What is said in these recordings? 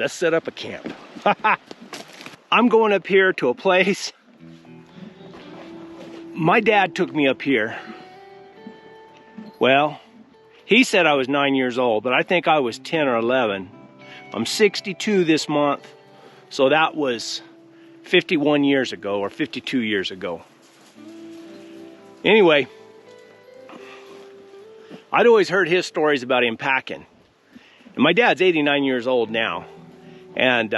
let's set up a camp. I'm going up here to a place. My dad took me up here. Well, he said I was 9 years old, but I think I was 10 or 11. I'm 62 this month, so that was 51 years ago or 52 years ago. Anyway, I'd always heard his stories about him packing. And my dad's 89 years old now, and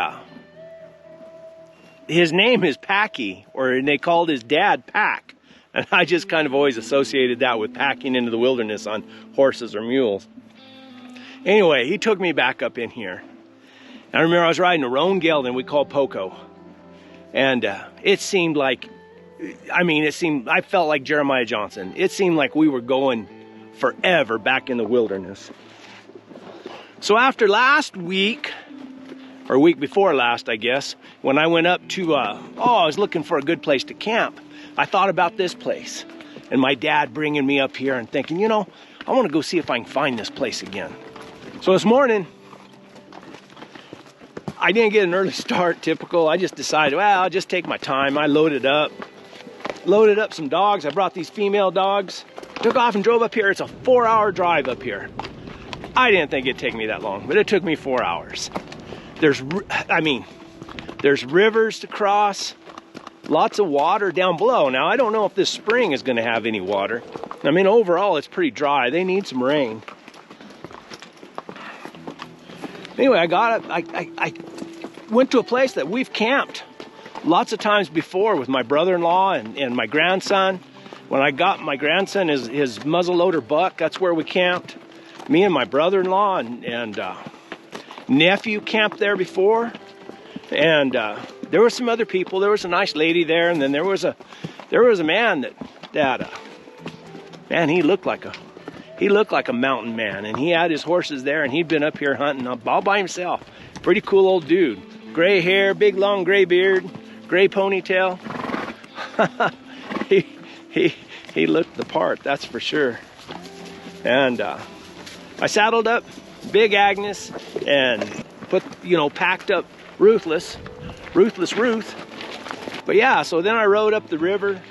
his name is Packy, or they called his dad Pack. And I just kind of always associated that with packing into the wilderness on horses or mules. Anyway, he took me back up in here. I remember I was riding a roan gelding we called Poco. And it seemed like, I felt like Jeremiah Johnson. It seemed like we were going forever back in the wilderness. So after week before last, I guess, when I went up to, I was looking for a good place to camp. I thought about this place and my dad bringing me up here and thinking, you know, I want to go see if I can find this place again. So this morning, I didn't get an early start, typical. I just decided, well, I'll just take my time. I loaded up some dogs. I brought these female dogs, took off and drove up here. It's a 4-hour drive up here. I didn't think it'd take me that long, but it took me 4 hours. There's rivers to cross. Lots of water down below. Now, I don't know if this spring is going to have any water. I mean, overall, it's pretty dry. They need some rain. Anyway, I went to a place that we've camped lots of times before with my brother-in-law and my grandson. When I got my grandson his muzzleloader buck, that's where we camped. Me and my brother-in-law and nephew camped there before. And there were some other people. There was a nice lady there, and then there was a man man, he looked like a mountain man, and he had his horses there, and he'd been up here hunting all by himself. Pretty cool old dude. Gray hair, big long gray beard, gray ponytail. he looked the part, that's for sure. And I saddled up Big Agnes and packed up Ruthless Ruth. But yeah, so then I rode up the river.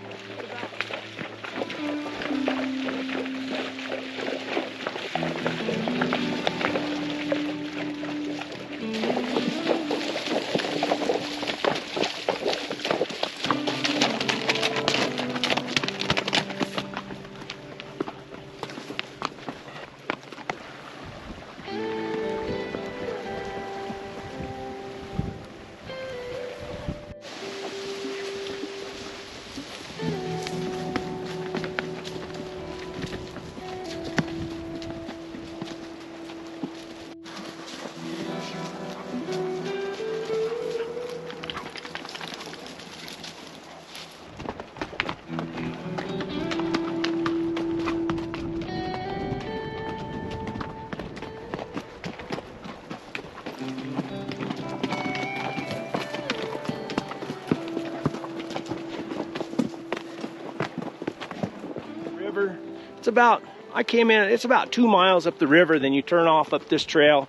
It's about 2 miles up the river, then you turn off up this trail,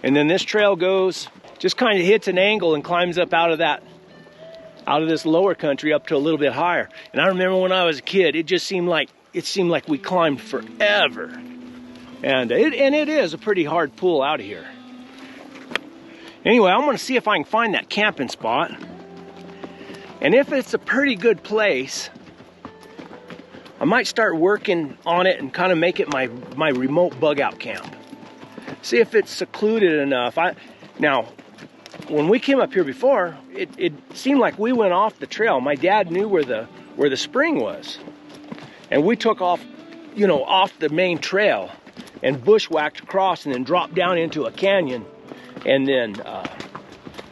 and then this trail just kind of hits an angle and climbs up out of this lower country up to a little bit higher. And I remember when I was a kid, it seemed like we climbed forever. And it is a pretty hard pull out of here. Anyway, I'm going to see if I can find that camping spot. And if it's a pretty good place, I might start working on it and kind of make it my remote bug out camp. See if it's secluded enough. Now, when we came up here before, it seemed like we went off the trail. My dad knew where the spring was. And we took off, off the main trail and bushwhacked across and then dropped down into a canyon. And then I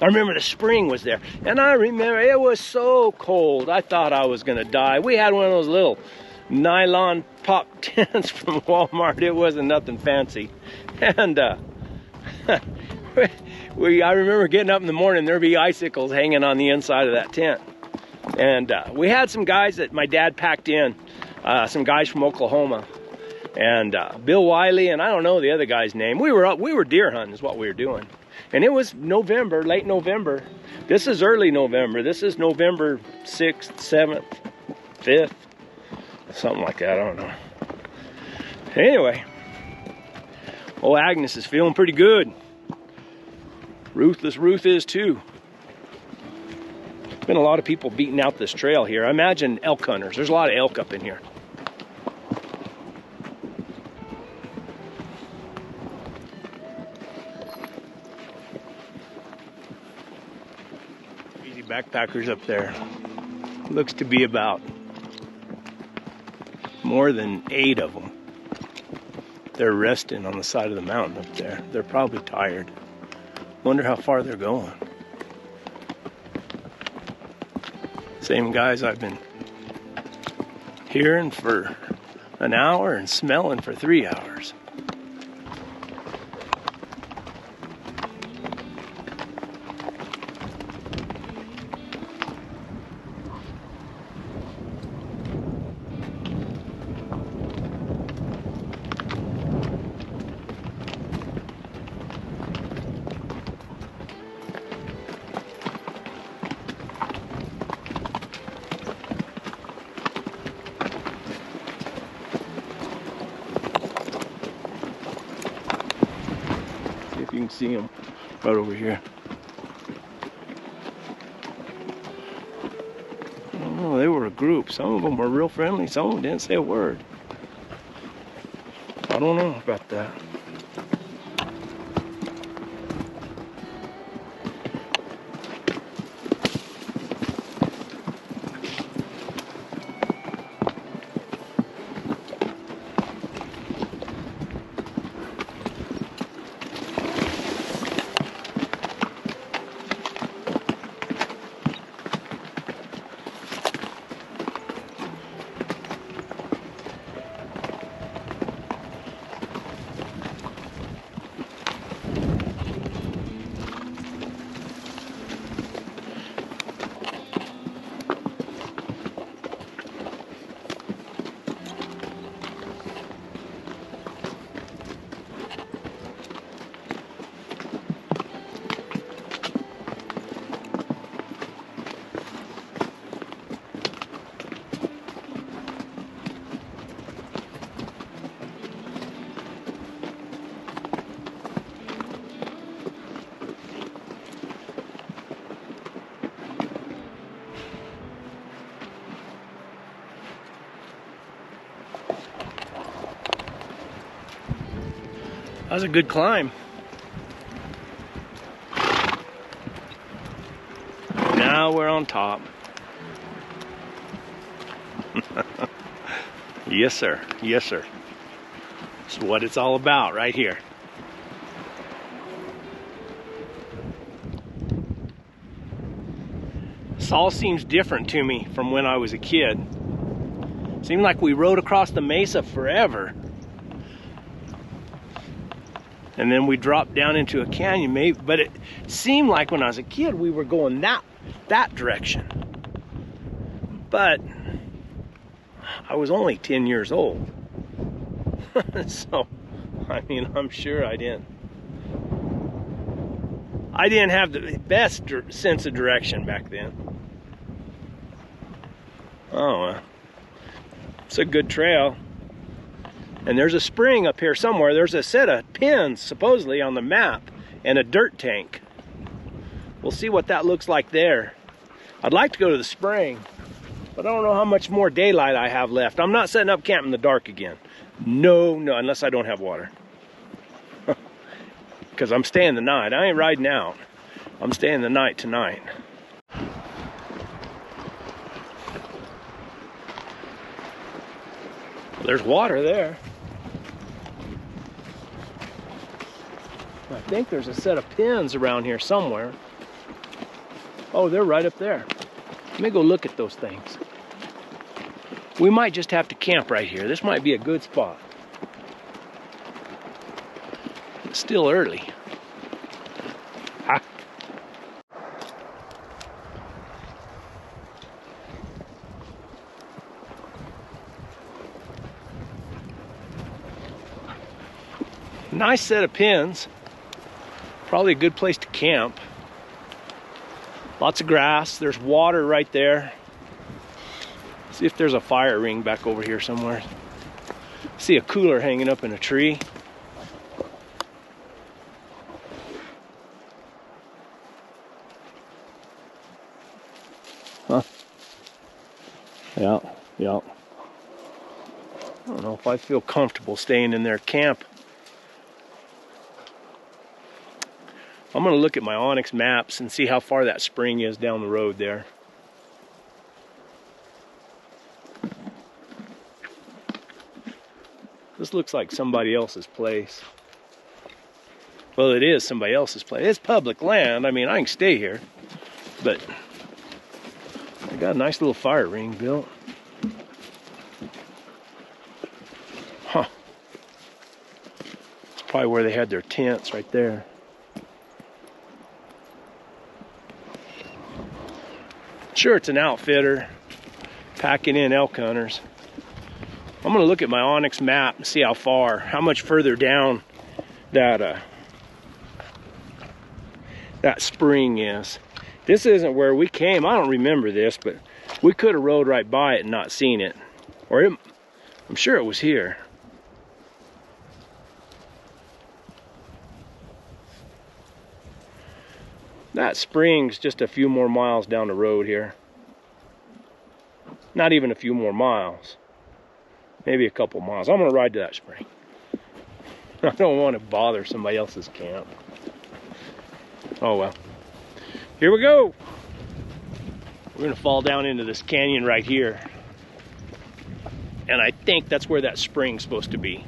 remember the spring was there. And I remember it was so cold. I thought I was going to die. We had one of those little nylon pop tents from Walmart. It wasn't nothing fancy. And I remember getting up in the morning, there'd be icicles hanging on the inside of that tent. And we had some guys that my dad packed in, some guys from Oklahoma. And Bill Wiley, and I don't know the other guy's name. We were deer hunting is what we were doing. And it was November, late November. This is early November. This is November 6th, 7th, 5th, something like that, I don't know. Anyway, old Agnes is feeling pretty good. Ruthless Ruth is too. Been a lot of people beating out this trail here. I imagine elk hunters. There's a lot of elk up in here. Easy backpackers up there. Looks to be about more than 8 of them. They're resting on the side of the mountain up there. They're probably tired. Wonder how far they're going. Same guys I've been hearing for an hour and smelling for 3 hours. You can see them right over here. Oh, they were a group. Some of them were real friendly. Some of them didn't say a word. I don't know about that. That was a good climb. Now we're on top. Yes, sir. Yes, sir. That's what it's all about right here. This all seems different to me from when I was a kid. Seemed like we rode across the mesa forever. And then we dropped down into a canyon, maybe, but it seemed like when I was a kid we were going that direction. But I was only 10 years old. So, I mean, I'm sure I didn't have the best sense of direction back then. Oh, it's a good trail. And there's a spring up here somewhere. There's a set of pins, supposedly, on the map, and a dirt tank. We'll see what that looks like there. I'd like to go to the spring, but I don't know how much more daylight I have left. I'm not setting up camp in the dark again. No, unless I don't have water. Because I'm staying the night. I ain't riding out. I'm staying the night tonight. There's water there. I think there's a set of pins around here somewhere. Oh, they're right up there. Let me go look at those things. We might just have to camp right here. This might be a good spot. It's still early. Ha. Nice set of pins. Probably a good place to camp. Lots of grass. There's water right there. See if there's a fire ring back over here somewhere. See a cooler hanging up in a tree. Huh. Yeah. I don't know if I feel comfortable staying in their camp. I'm going to look at my Onyx maps and see how far that spring is down the road there. This looks like somebody else's place. Well, it is somebody else's place. It's public land. I mean, I can stay here. But I got a nice little fire ring built. Huh. It's probably where they had their tents right there. Sure, it's an outfitter packing in elk hunters. I'm going to look at my Onyx map and see how much further down that spring is. This isn't where we came. I don't remember this, but we could have rode right by it and not seen it. I'm sure it was here. That spring's just a few more miles down the road here. Not even a few more miles. Maybe a couple miles. I'm going to ride to that spring. I don't want to bother somebody else's camp. Oh well. Here we go. We're going to fall down into this canyon right here. And I think that's where that spring's supposed to be.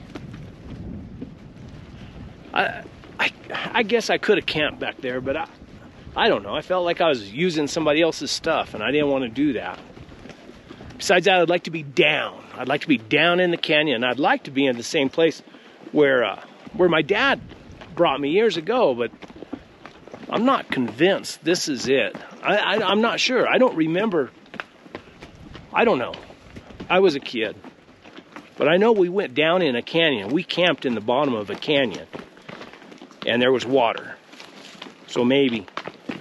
I guess I could have camped back there, but I don't know. I felt like I was using somebody else's stuff, and I didn't want to do that. Besides that, I'd like to be down. I'd like to be down in the canyon. I'd like to be in the same place where my dad brought me years ago, but I'm not convinced this is it. I'm not sure. I don't remember. I don't know. I was a kid. But I know we went down in a canyon. We camped in the bottom of a canyon. And there was water. So maybe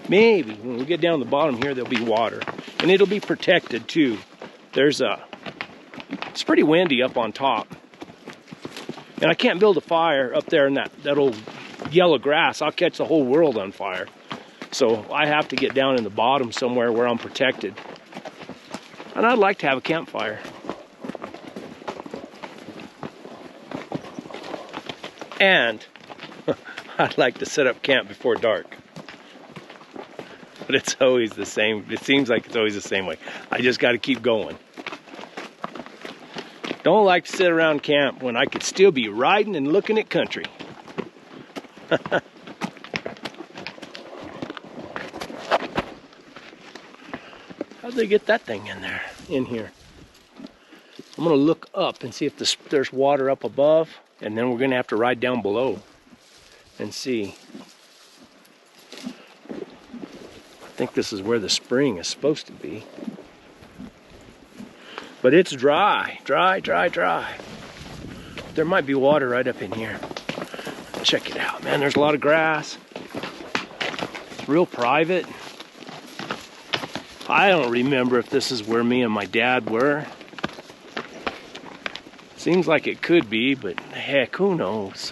when we get down to the bottom here, there'll be water. And it'll be protected too. It's pretty windy up on top. And I can't build a fire up there in that old yellow grass. I'll catch the whole world on fire. So I have to get down in the bottom somewhere where I'm protected. And I'd like to have a campfire. And I'd like to set up camp before dark. But it's always the same. It seems like it's always the same way. I just got to keep going. Don't like to sit around camp when I could still be riding and looking at country. How'd they get that thing in here? I'm gonna look up and see if there's water up above, and then we're gonna have to ride down below and see. I think this is where the spring is supposed to be. But it's dry. There might be water right up in here. Check it out, man. There's a lot of grass. It's real private. I don't remember if this is where me and my dad were. Seems like it could be, but heck, who knows?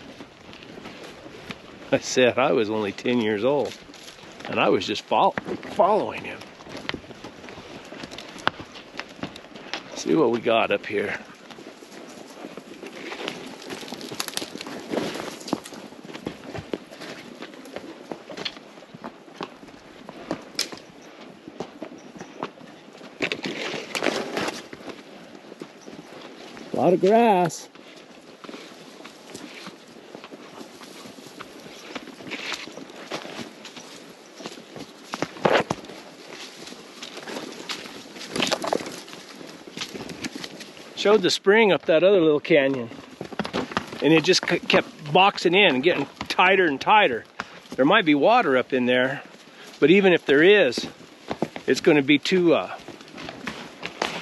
I said I was only 10 years old, and I was just following him. See what we got up here. A lot of grass. Showed the spring up that other little canyon, and it just kept boxing in and getting tighter and tighter. There might be water up in there, but even if there is, it's going to be it's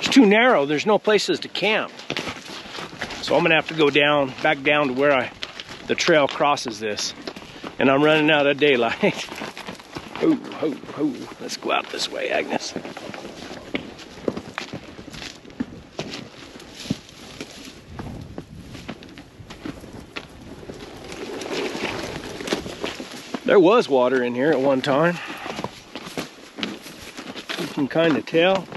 too narrow. There's no places to camp. So I'm going to have to go back down to where the trail crosses this. and I'm running out of daylight. Ho, ho, ho. Let's go out this way, Agnes. There was water in here at one time. You can kind of tell.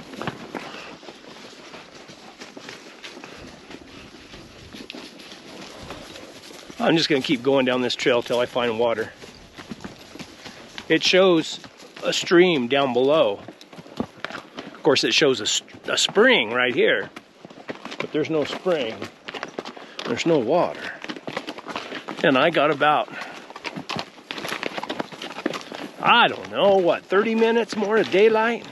I'm just going to keep going down this trail till I find water. It shows a stream down below. Of course, it shows a spring right here, but there's no spring. There's no water. And I got about, I don't know, what, 30 minutes more of daylight?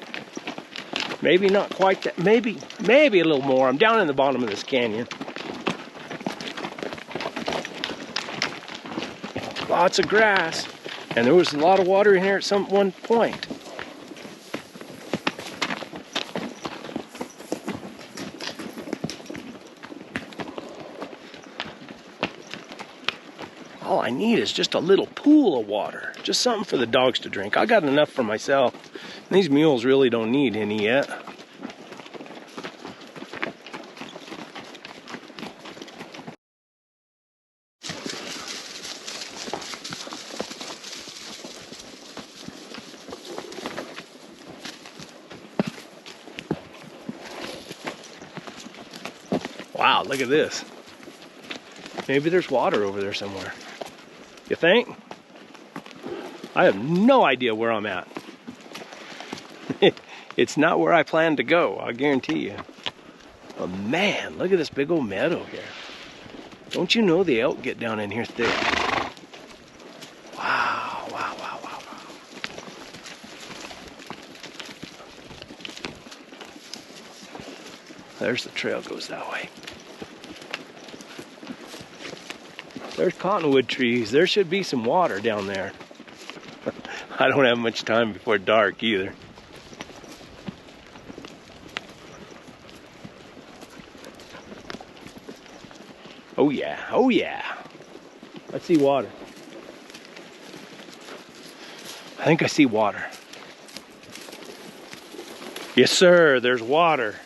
Maybe not quite that, maybe a little more. I'm down in the bottom of this canyon. Lots of grass, and there was a lot of water in here at one point. All I need is just a little pool of water, just something for the dogs to drink. I got enough for myself. These mules really don't need any yet. Wow, look at this. Maybe there's water over there somewhere. You think? I have no idea where I'm at. It's not where I plan to go, I guarantee you. But man, look at this big old meadow here. Don't you know the elk get down in here thick? Wow, wow, wow, wow, wow. There's the trail, goes that way. There's cottonwood trees. There should be some water down there. I don't have much time before dark either. Oh yeah, oh yeah. I see water. I think I see water. Yes sir, there's water.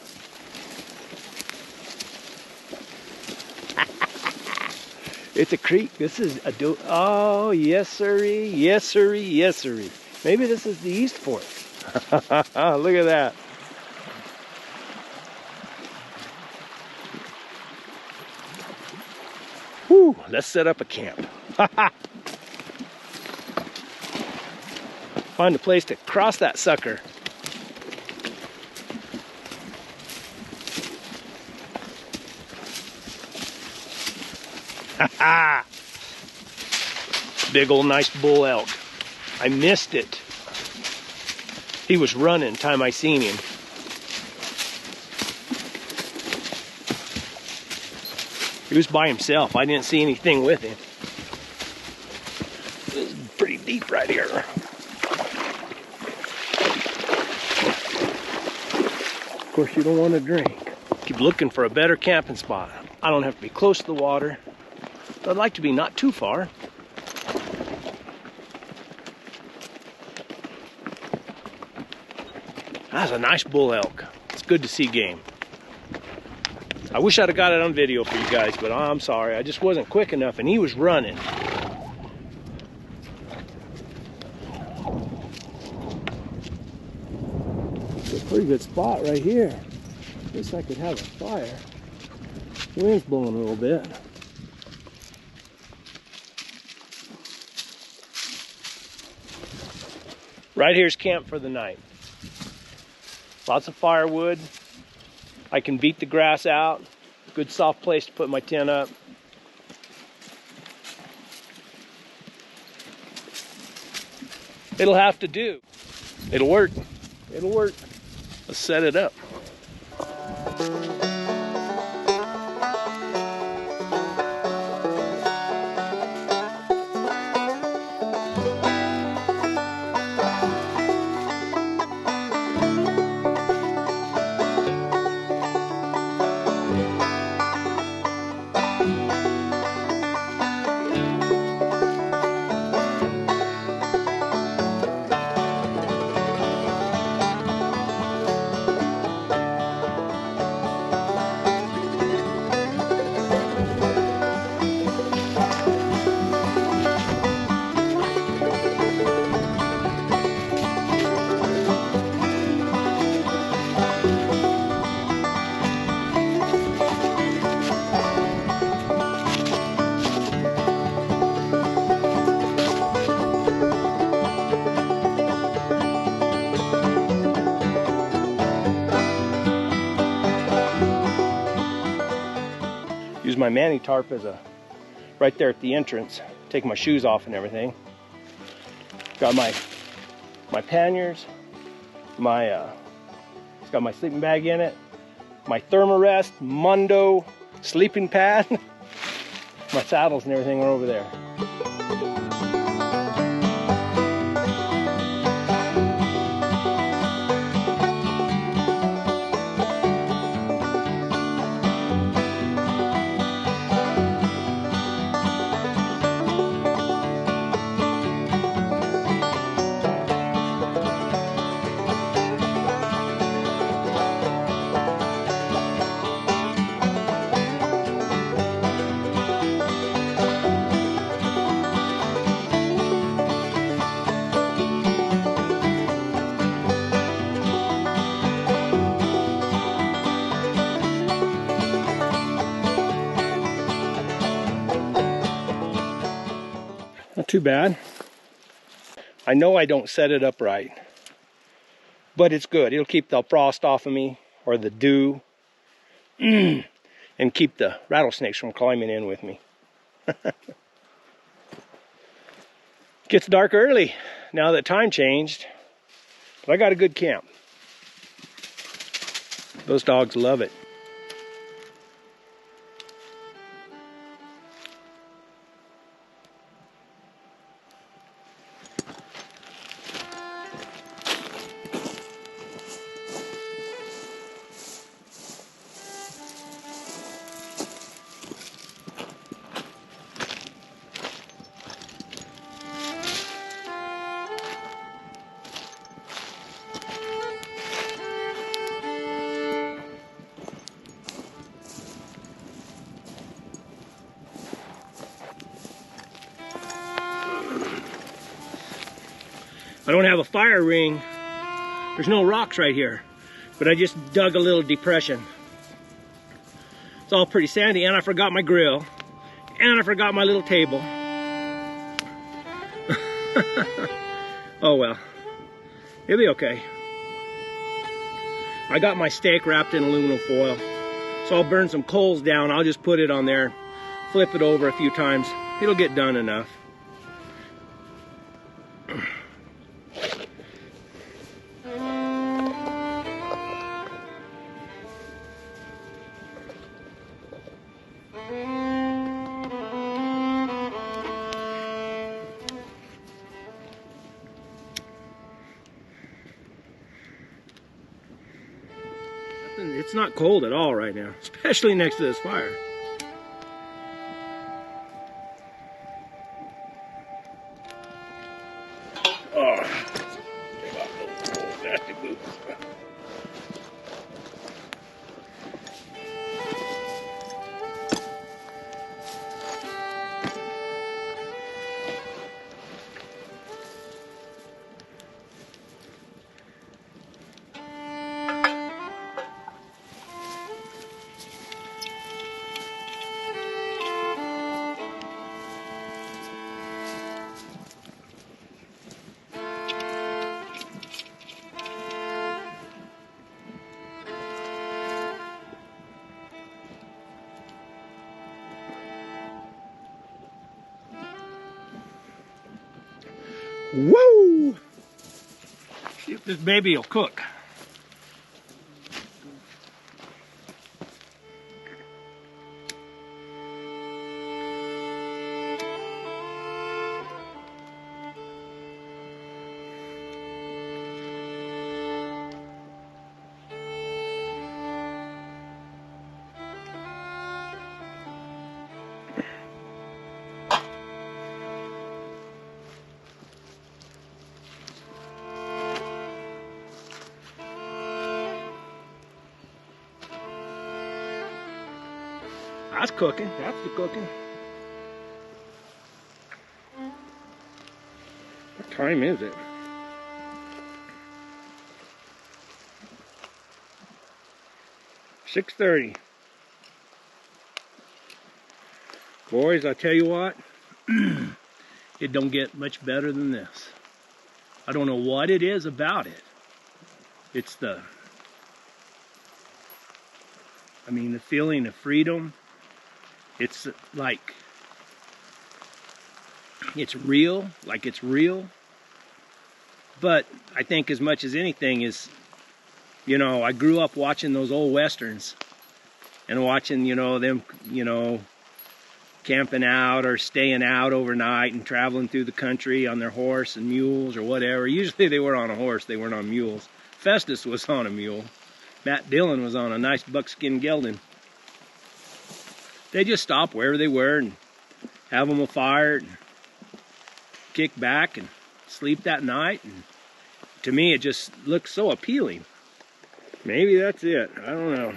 It's a creek. This is a oh, yes sirree, yes sirree, yes sirree. Maybe this is the East Fork. Look at that. Whew, let's set up a camp. Find a place to cross that sucker. Big old nice bull elk. I missed it. He was running time I seen him. He was by himself. I didn't see anything with him. This is pretty deep right here. Of course, you don't want to drink. Keep looking for a better camping spot. I don't have to be close to the water. I'd like to be not too far. That's a nice bull elk. It's good to see game. I wish I'd have got it on video for you guys, but I'm sorry. I just wasn't quick enough, and he was running. It's a pretty good spot right here. Looks like I could have a fire. Wind's blowing a little bit. Right here's camp for the night. Lots of firewood. I can beat the grass out. Good soft place to put my tent up. It'll have to do. It'll work. It'll work. Let's set it up. use my manny tarp as a right there at the entrance. Take my shoes off and everything. Got my panniers. It's got my sleeping bag in it. My Thermarest Mundo sleeping pad. My saddles and everything are over there. Not too bad. I know I don't set it up right, but it's good. It'll keep the frost off of me, or the dew, and keep the rattlesnakes from climbing in with me. Gets dark early now that time changed, but I got a good camp. Those dogs love it. I don't have a fire ring. There's no rocks right here, but I just dug a little depression. It's all pretty sandy, and I forgot my grill, and I forgot my little table. Oh well, it'll be okay. I got my steak wrapped in aluminum foil, so I'll burn some coals down. I'll just put it on there, flip it over a few times. It'll get done enough. It's not cold at all right now, especially next to this fire. Oh, take off those nasty boots. Woo! See if this baby will cook. That's cooking. That's the cooking. What time is it? 6:30. Boys, I tell you what, it don't get much better than this. I don't know what it is about it. It's the feeling of freedom. It's like, it's real, like it's real. But I think as much as anything is, you know, I grew up watching those old westerns and watching, you know, them, you know, camping out or staying out overnight and traveling through the country on their horse and mules or whatever. Usually they were on a horse, they weren't on mules. Festus was on a mule. Matt Dillon was on a nice buckskin gelding. They just stop wherever they were and have them a fire and kick back and sleep that night. And to me, it just looks so appealing. Maybe that's it. I don't know.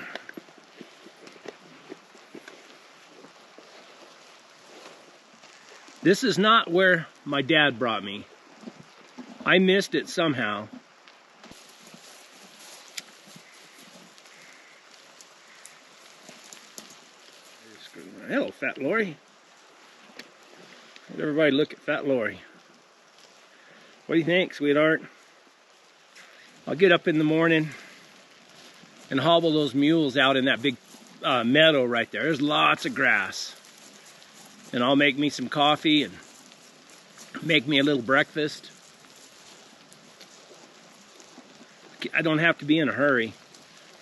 This is not where my dad brought me. I missed it somehow. Hello, Fat Lori. Let everybody look at Fat Lori. What do you think, sweetheart? I'll get up in the morning and hobble those mules out in that big meadow right there. There's lots of grass. And I'll make me some coffee and make me a little breakfast. I don't have to be in a hurry.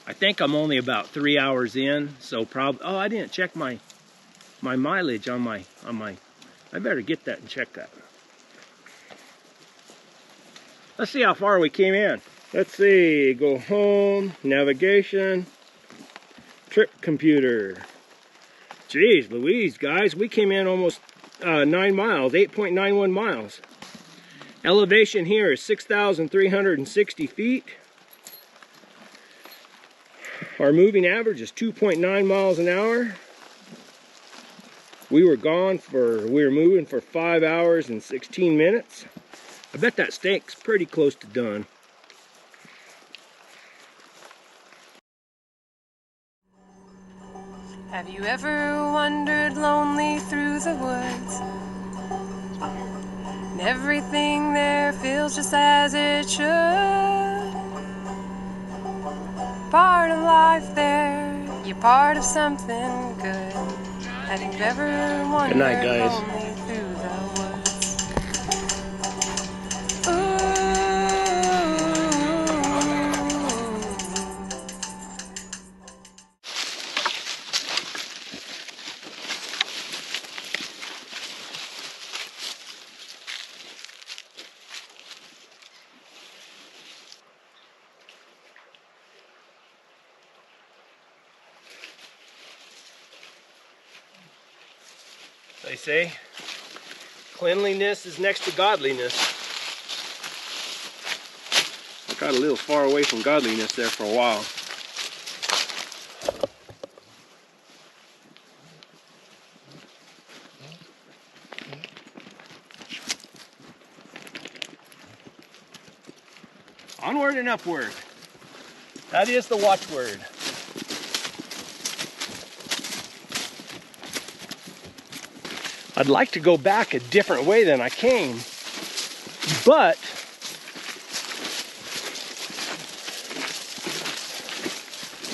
I think I'm only about 3 hours in, so probably, oh, I didn't check my mileage on my, I better get that and check that. Let's see how far we came in. Let's see, go home, navigation, trip computer. Jeez Louise, guys, we came in almost 9 miles, 8.91 miles. Elevation here is 6,360 feet. Our moving average is 2.9 miles an hour. We were moving for 5 hours and 16 minutes. I bet that steak's pretty close to done. Have you ever wandered lonely through the woods? And everything there feels just as it should. Part of life there, you're part of something good. Have you ever wandered Good night, guys. lonely through the woods? They say cleanliness is next to godliness. I got a little far away from godliness there for a while. Onward and upward. That is the watchword. I'd like to go back a different way than I came, but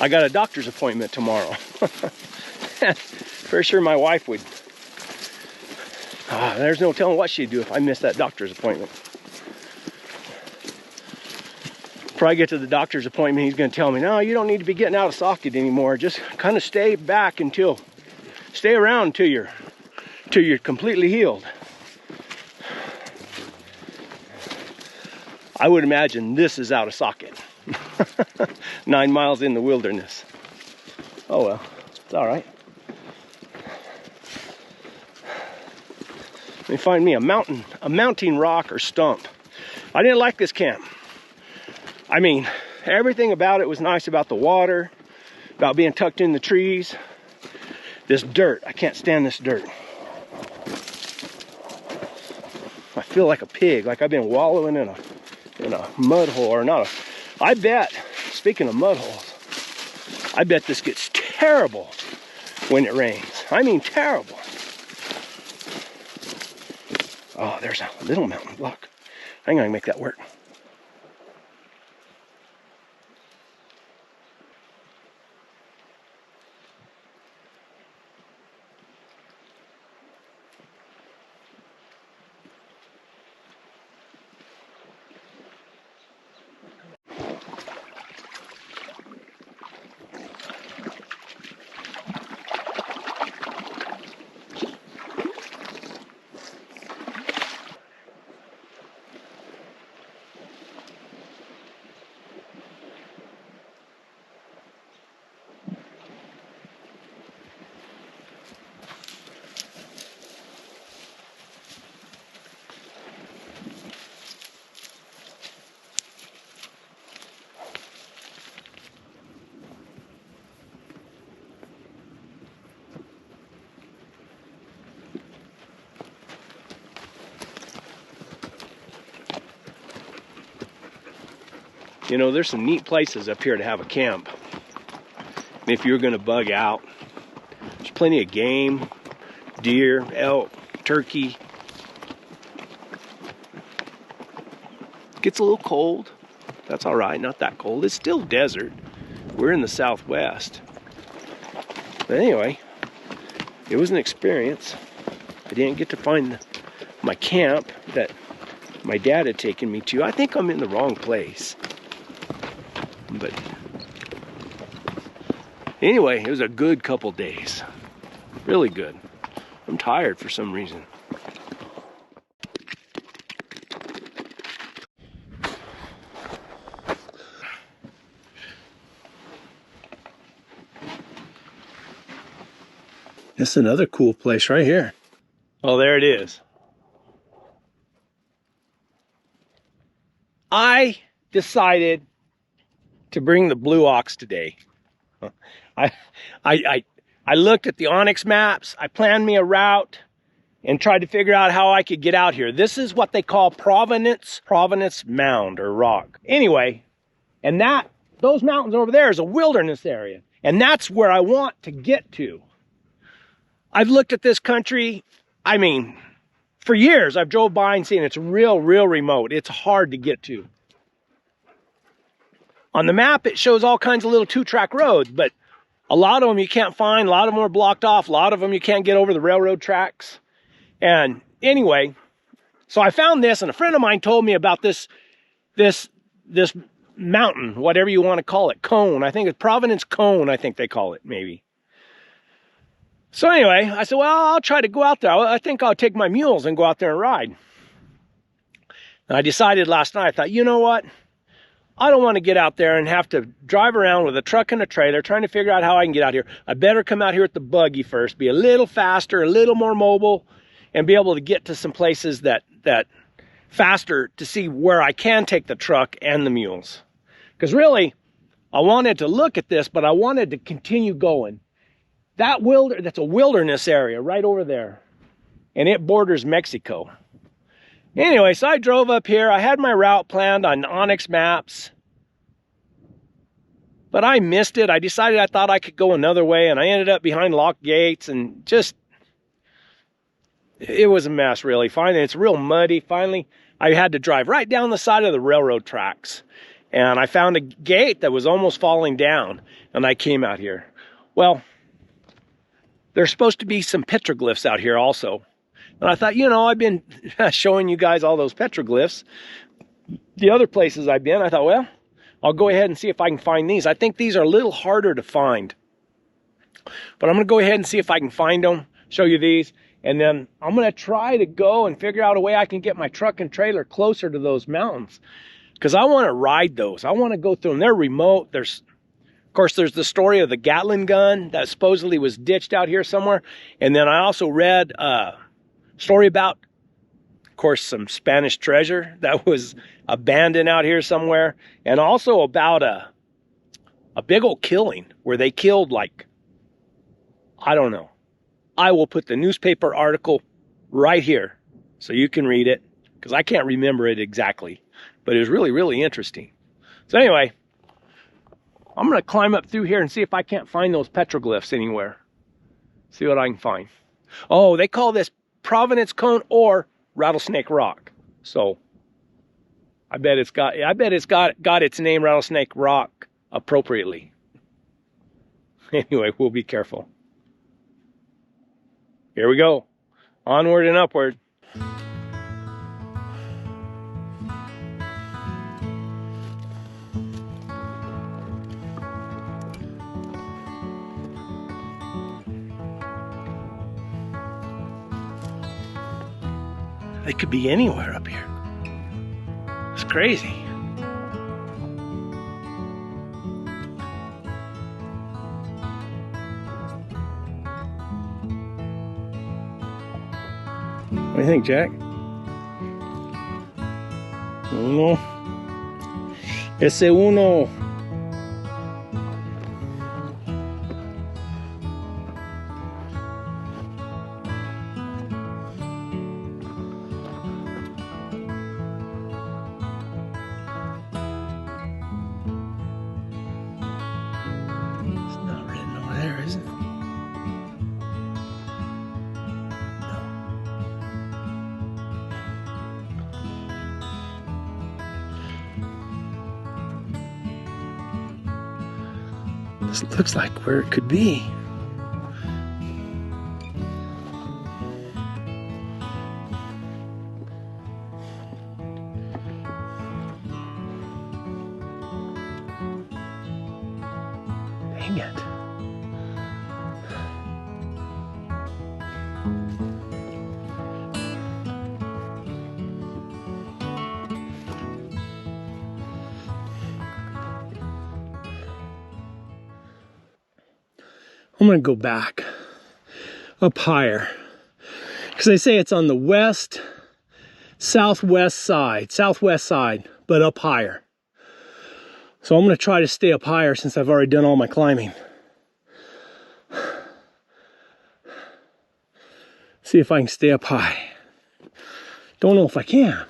I got a doctor's appointment tomorrow. Pretty sure my wife would, there's no telling what she'd do if I missed that doctor's appointment. Probably get to the doctor's appointment, he's going to tell me, no, you don't need to be getting out of socket anymore. Just kind of stay back stay around until you're completely healed. I would imagine this is out of socket. 9 miles in the wilderness. Oh well, it's all right. Let me find me a mounting rock or stump. I didn't like this camp. I mean, everything about it was nice, about the water, about being tucked in the trees. This dirt, I can't stand this dirt. I feel like a pig, like I've been wallowing in a mud hole, or not a, I bet, speaking of mud holes, I bet this gets terrible when it rains. I mean terrible. Oh, there's a little mountain block. I think I can make that work. You know, there's some neat places up here to have a camp. And if you're gonna bug out, there's plenty of game, deer, elk, turkey. Gets a little cold. That's all right, not that cold. It's still desert. We're in the Southwest. But anyway, it was an experience. I didn't get to find my camp that my dad had taken me to. I think I'm in the wrong place. But anyway, it was a good couple days. Really good. I'm tired for some reason. That's another cool place right here. Oh, there it is. I decided to bring the Blue Ox today. I looked at the Onyx maps. I planned me a route and tried to figure out how I could get out here. This is what they call Providence Mound or rock. Anyway, and those mountains over there is a wilderness area, and that's where I want to get to. I've looked at this country, I mean, for years I've drove by and seen it's real remote. It's hard to get to. On the map, it shows all kinds of little 2-track roads, but a lot of them you can't find. A lot of them are blocked off. A lot of them you can't get over the railroad tracks. And anyway, so I found this, and a friend of mine told me about this mountain, whatever you want to call it, cone. I think it's Providence Cone, I think they call it, maybe. So anyway, I said, well, I'll try to go out there. I think I'll take my mules and go out there and ride. And I decided last night, I thought, you know what? I don't want to get out there and have to drive around with a truck and a trailer trying to figure out how I can get out here. I better come out here with the buggy first, be a little faster, a little more mobile, and be able to get to some places that faster to see where I can take the truck and the mules. Because really, I wanted to look at this, but I wanted to continue going. That's a wilderness area right over there, and it borders Mexico. Anyway, so I drove up here. I had my route planned on Onyx maps, but I missed it. I decided I thought I could go another way, and I ended up behind locked gates, and just, it was a mess, really. Finally, it's real muddy. Finally, I had to drive right down the side of the railroad tracks, and I found a gate that was almost falling down, and I came out here. Well, there's supposed to be some petroglyphs out here also. And I thought, you know, I've been showing you guys all those petroglyphs. The other places I've been, I thought, well, I'll go ahead and see if I can find these. I think these are a little harder to find. But I'm going to go ahead and see if I can find them, show you these. And then I'm going to try to go and figure out a way I can get my truck and trailer closer to those mountains. Because I want to ride those. I want to go through them. They're remote. Of course, there's the story of the Gatling gun that supposedly was ditched out here somewhere. And then I also read a story about, of course, some Spanish treasure that was abandoned out here somewhere. And also about a big old killing where they killed, like, I don't know. I will put the newspaper article right here so you can read it, because I can't remember it exactly. But it was really interesting. So anyway, I'm going to climb up through here and see if I can't find those petroglyphs anywhere. See what I can find. Oh, they call this Providence Cone or Rattlesnake Rock. So I bet it's got its name Rattlesnake Rock appropriately. Anyway, we'll be careful. Here we go. Onward and upward. They could be anywhere up here. It's crazy. What do you think, Jack? Uno. Ese uno. This looks like where it could be. Dang it. I'm gonna go back up higher because they say it's on the southwest side, but up higher. So I'm gonna try to stay up higher since I've already done all my climbing. See if I can stay up high. Don't know if I can.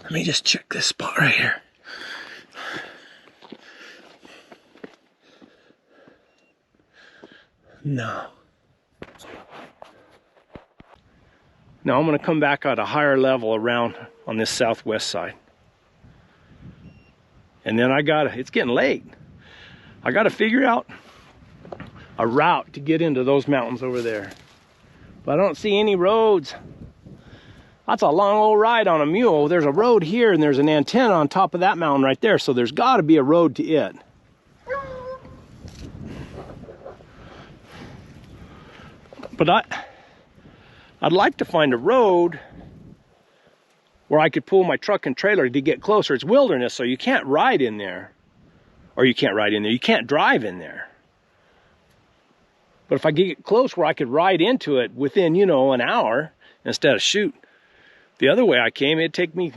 Let me just check this spot right here. No. Now I'm going to come back at a higher level around on this southwest side. And then it's getting late. I gotta figure out a route to get into those mountains over there. But I don't see any roads. That's a long old ride on a mule. There's a road here and there's an antenna on top of that mountain right there. So there's gotta be a road to it. But I'd like to find a road where I could pull my truck and trailer to get closer. It's wilderness, so you can't ride in there. Or you can't ride in there, you can't drive in there. But if I get close where I could ride into it within, you know, an hour, instead of shoot. The other way I came, it'd take me,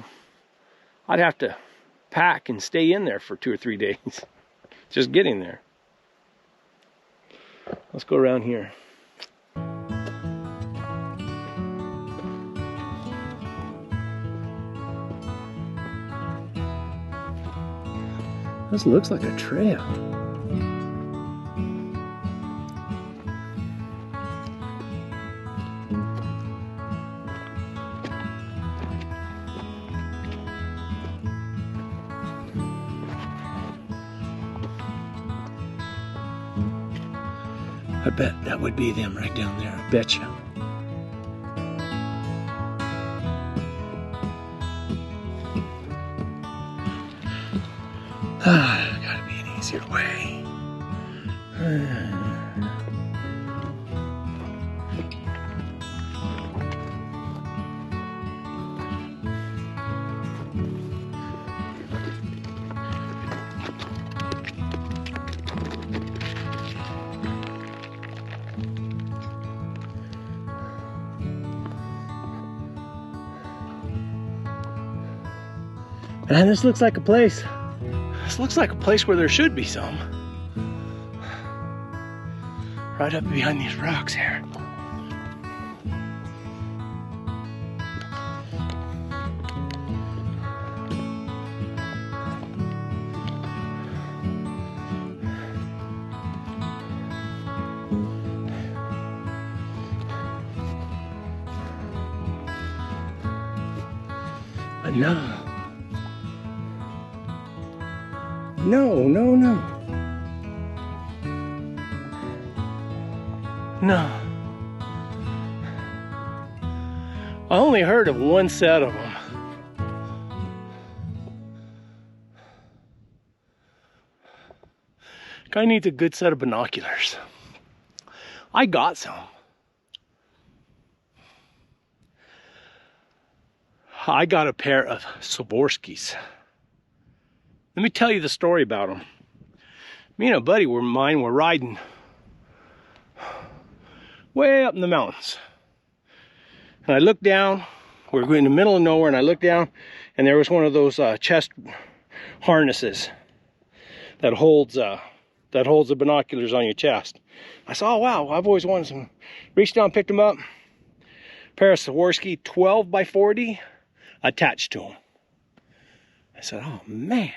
I'd have to pack and stay in there for 2 or 3 days. Just getting there. Let's go around here. This looks like a trail. I bet that would be them right down there. I bet you. Gotta be an easier way. Man, this looks like a place. This looks like a place where there should be some. Right up behind these rocks here. But no. No. I only heard of one set of them. Guy needs a good set of binoculars. I got some. I got a pair of Swarovskis. Let me tell you the story about them. Me and a buddy of mine were riding way up in the mountains. And I looked down, we were in the middle of nowhere, and I looked down, and there was one of those chest harnesses that holds the binoculars on your chest. I said, oh wow, I've always wanted some. Reached down, picked them up. Pair of Swarovski 12 by 40 attached to them. I said, oh man.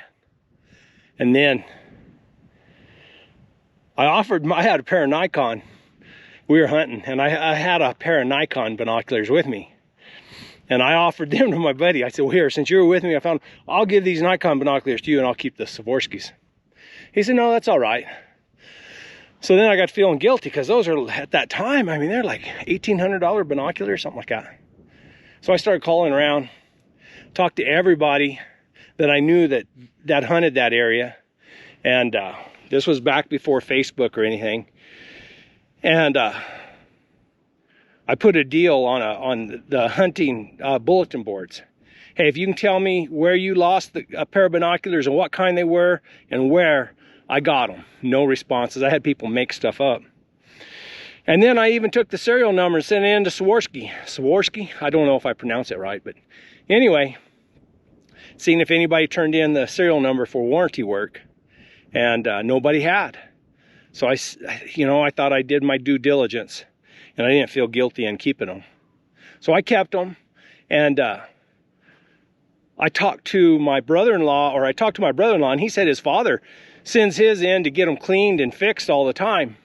And then I had a pair of Nikon we were hunting, and I had a pair of Nikon binoculars with me. And I offered them to my buddy. I said, well, here, since you were with me, I'll give these Nikon binoculars to you and I'll keep the Swarovskis. He said, no, that's all right. So then I got feeling guilty because those are, at that time, I mean, they're like $1,800 binoculars, something like that. So I started calling around, talked to everybody that I knew that hunted that area. And this was back before Facebook or anything. And I put a deal on the hunting bulletin boards. Hey, if you can tell me where you lost a pair of binoculars and what kind they were and where, I got them. No responses. I had people make stuff up. And then I even took the serial number and sent it in to Swarovski. Swarovski? I don't know if I pronounce it right, but anyway, seeing if anybody turned in the serial number for warranty work, and nobody had. So I thought I did my due diligence. And I didn't feel guilty in keeping them. So I kept them. And I talked to my brother-in-law, and he said his father sends his in to get them cleaned and fixed all the time.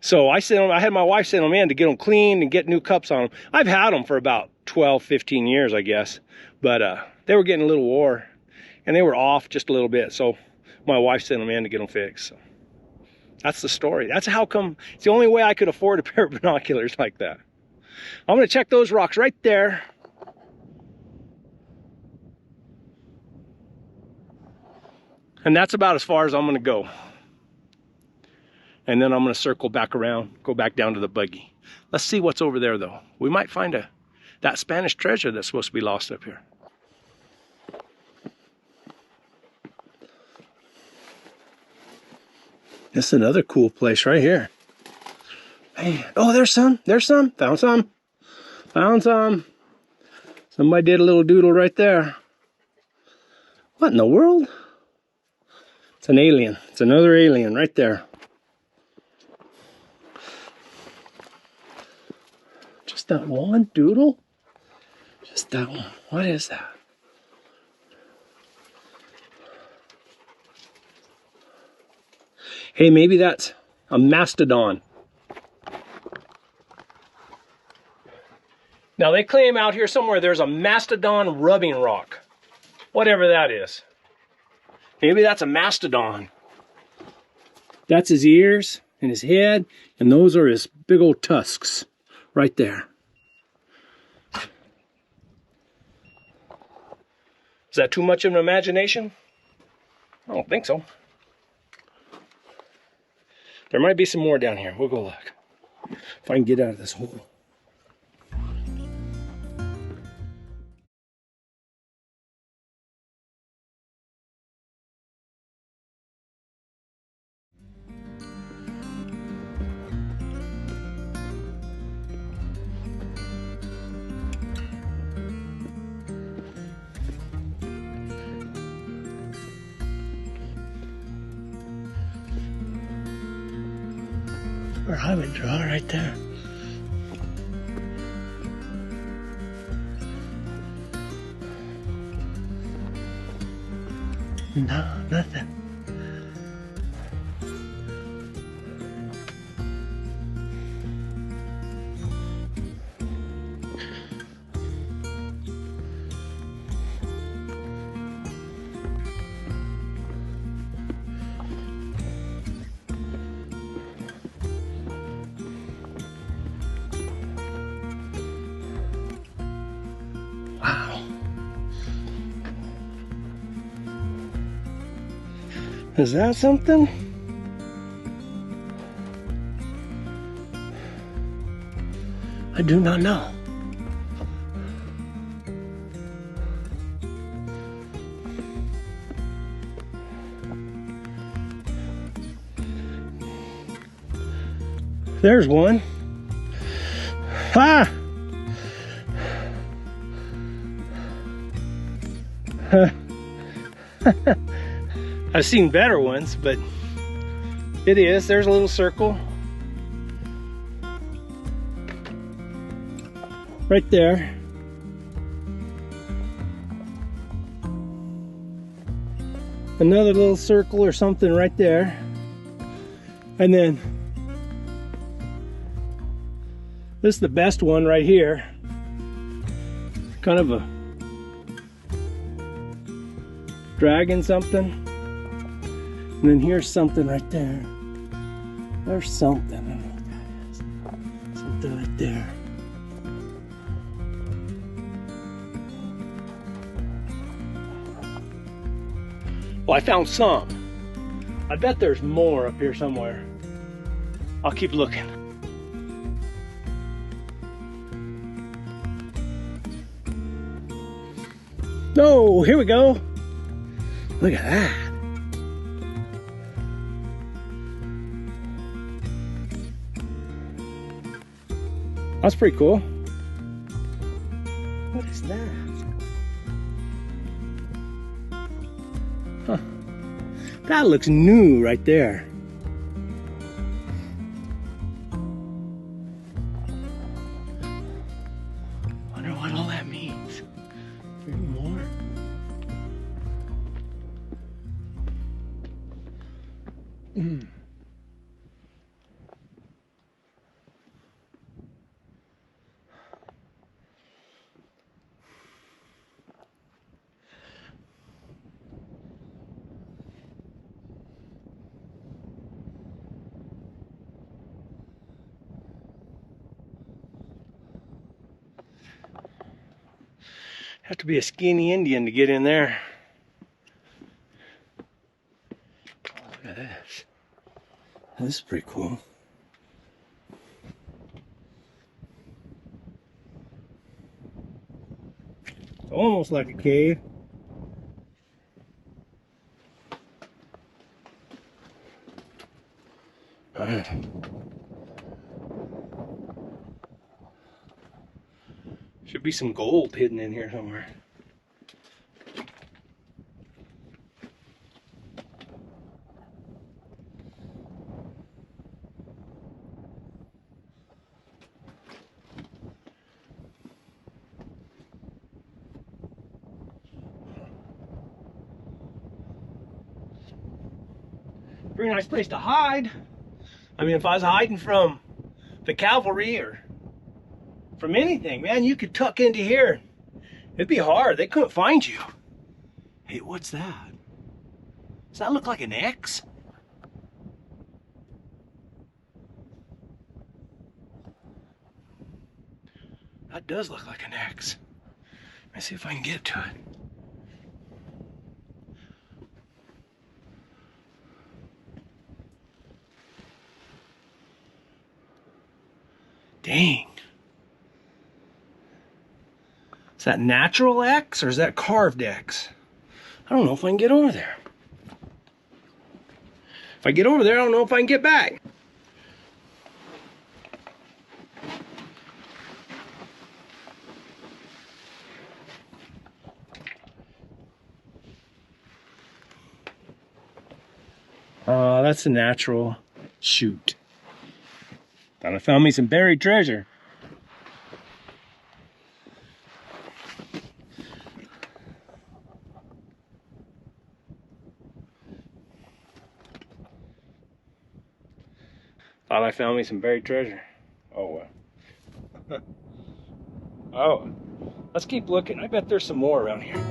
So I had my wife send them in to get them cleaned and get new cups on them. I've had them for about 12, 15 years, I guess. But they were getting a little wore. And they were off just a little bit. So my wife sent them in to get them fixed. So. That's the story. That's how come, it's the only way I could afford a pair of binoculars like that. I'm going to check those rocks right there. And that's about as far as I'm going to go. And then I'm going to circle back around, go back down to the buggy. Let's see what's over there though. We might find that Spanish treasure that's supposed to be lost up here. This is another cool place right here. Hey, oh, there's some. Found some. Somebody did a little doodle right there. What in the world? It's an alien. It's another alien right there. Just that one doodle? Just that one. What is that? Hey, maybe that's a mastodon. Now they claim out here somewhere there's a mastodon rubbing rock. Whatever that is. Maybe that's a mastodon. That's his ears and his head, and those are his big old tusks right there. Is that too much of an imagination? I don't think so. There might be some more down here. We'll go look. If I can get out of this hole. Or I would draw right there. No, nothing. Wow. Is that something? I do not know. There's one. Ah! I've seen better ones, but it is. There's a little circle. Right there. Another little circle or something right there. And then This is the best one right here. Kind of a dragging something. And then here's something right there. There's something. I don't know what that is. Something right there. Well, I found some. I bet there's more up here somewhere. I'll keep looking. Oh, here we go. Look at that. That's pretty cool. What is that? Huh. That looks new right there. Wonder what all that means. Any more? Have to be a skinny Indian to get in there. Oh, look at this. This is pretty cool. It's almost like a cave. All right. Should be some gold hidden in here somewhere. Pretty nice place to hide. I mean, if I was hiding from the cavalry or from anything, man, you could tuck into here. It'd be hard. They couldn't find you. Hey, what's that? Does that look like an X? That does look like an X. Let's see if I can get to it. Dang. Is that natural X or is that carved X? I don't know if I can get over there. If I get over there, I don't know if I can get back. That's a natural shoot. Thought I found me some buried treasure. Thought I found me some buried treasure. Oh well. Oh, let's keep looking. I bet there's some more around here.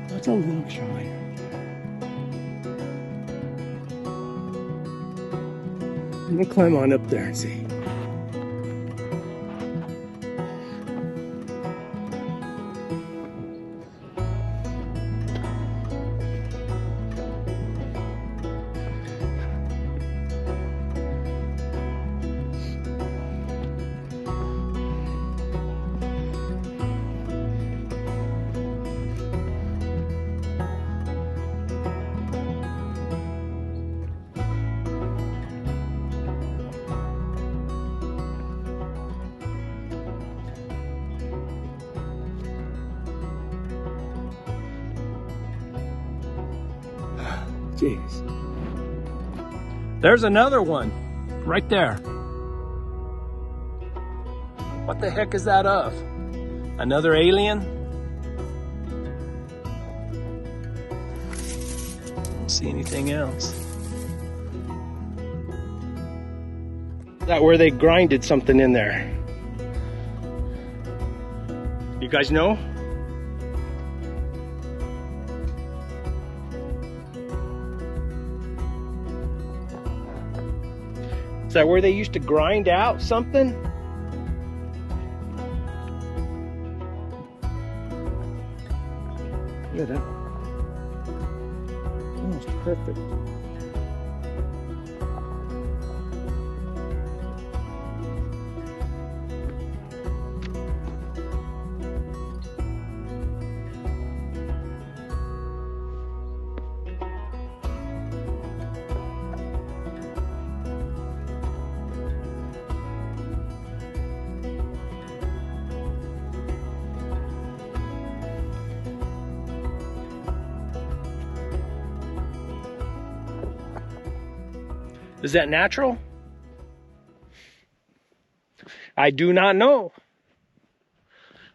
That's a little shy. I'm gonna climb on up there and see. Jeez. There's another one right there. What the heck is that of? Another alien? Don't see anything else. that where they grinded something in there? You guys know? Is that where they used to grind out something? Look at that. Almost perfect. Is that natural? I do not know.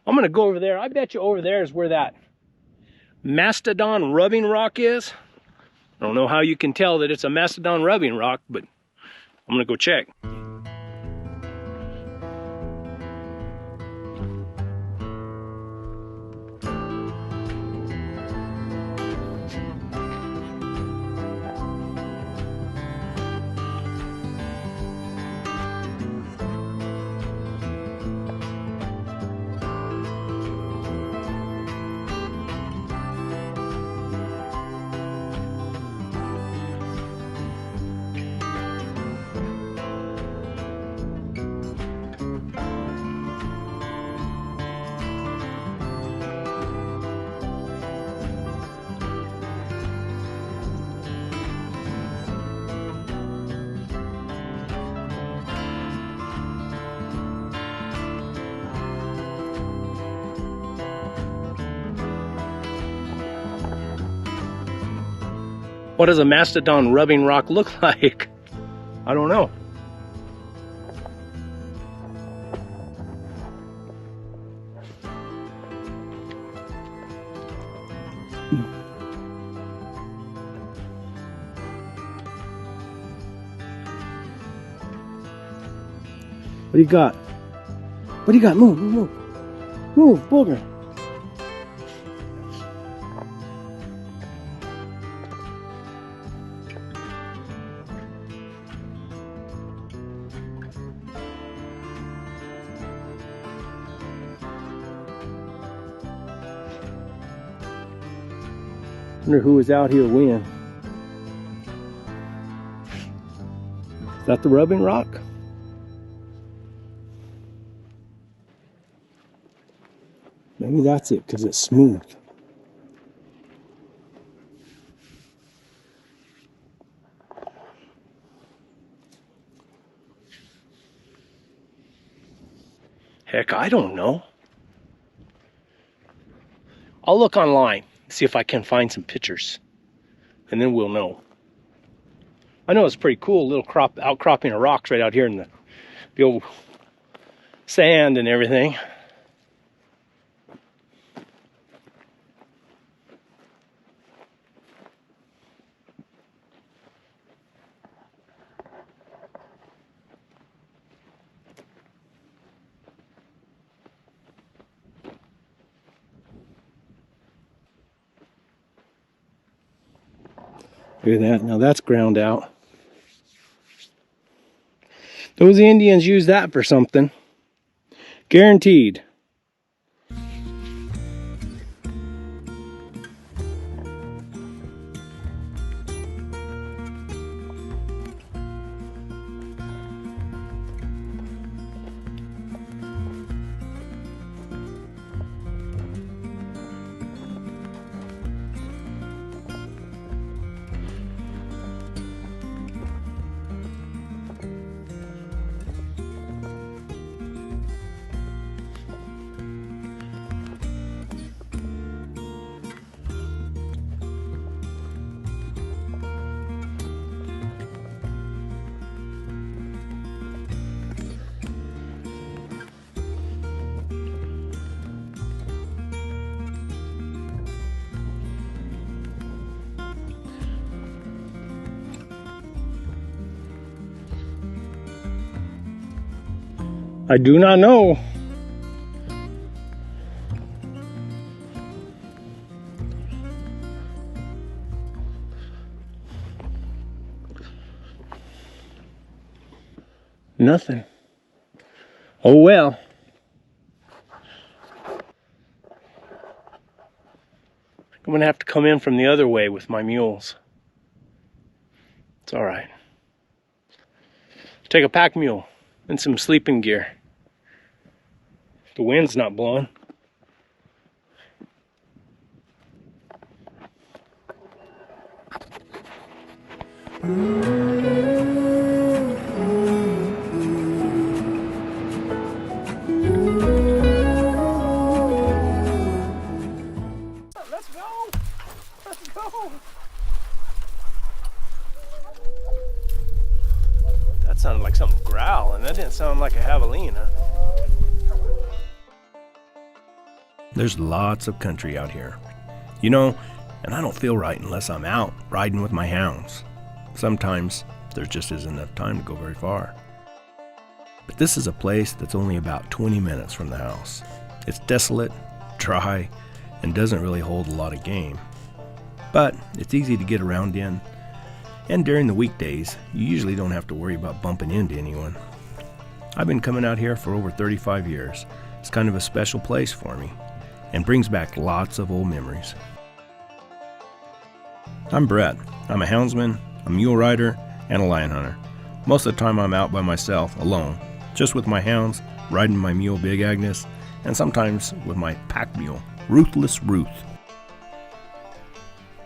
I'm gonna go over there. I bet you over there is where that mastodon rubbing rock is. I don't know how you can tell that it's a mastodon rubbing rock, but I'm gonna go check. What does a mastodon rubbing rock look like? I don't know. What do you got? What do you got? Move, move, move. Move, booger. Wonder who was out here when. Is that the rubbing rock? Maybe that's it because it's smooth. Heck, I don't know. I'll look online, see if I can find some pictures, and then we'll know. I know it's pretty cool, little outcropping of rocks right out here in the old sand and everything. Look at that, now that's ground out. Those Indians use that for something. Guaranteed. I do not know. Nothing. Oh well. I'm gonna have to come in from the other way with my mules. It's all right. Take a pack mule and some sleeping gear. The wind's not blowing. Let's go! Let's go! That sounded like something growling. That didn't sound like a javelina. There's lots of country out here. You know, and I don't feel right unless I'm out riding with my hounds. Sometimes there just isn't enough time to go very far. But this is a place that's only about 20 minutes from the house. It's desolate, dry, and doesn't really hold a lot of game. But it's easy to get around in, and during the weekdays, you usually don't have to worry about bumping into anyone. I've been coming out here for over 35 years. It's kind of a special place for me, and brings back lots of old memories. I'm Brett. I'm a houndsman, a mule rider, and a lion hunter. Most of the time I'm out by myself, alone, just with my hounds, riding my mule Big Agnes, and sometimes with my pack mule, Ruthless Ruth.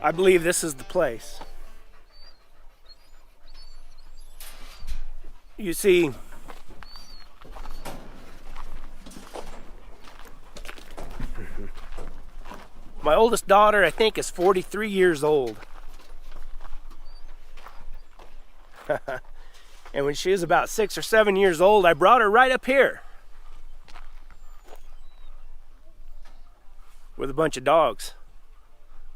I believe this is the place. You see, my oldest daughter, I think, is 43 years old. And when she was about 6 or 7 years old, I brought her right up here with a bunch of dogs.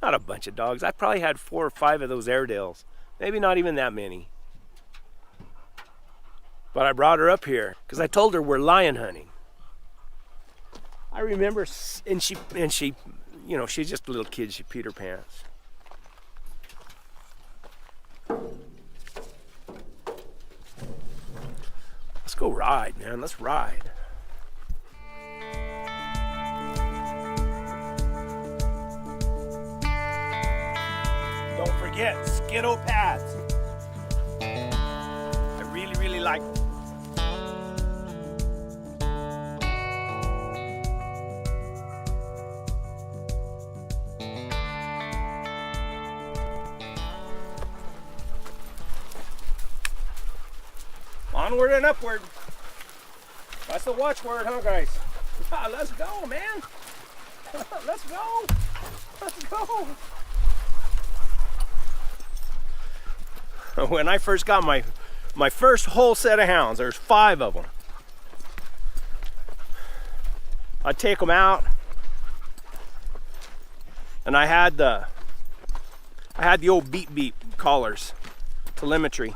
Not a bunch of dogs. I probably had 4 or 5 of those Airedales. Maybe not even that many. But I brought her up here because I told her we're lion hunting. I remember, and she, you know, she's just a little kid. She peed her pants. Let's go ride, man. Let's ride. Don't forget Skidoo pads. I really, really like them. Onward and upward. That's the watchword, huh, guys? Let's go, man. Let's go. Let's go. When I first got my first whole set of hounds, there's 5 of them. I'd take them out, and I had the old beep beep collars, telemetry.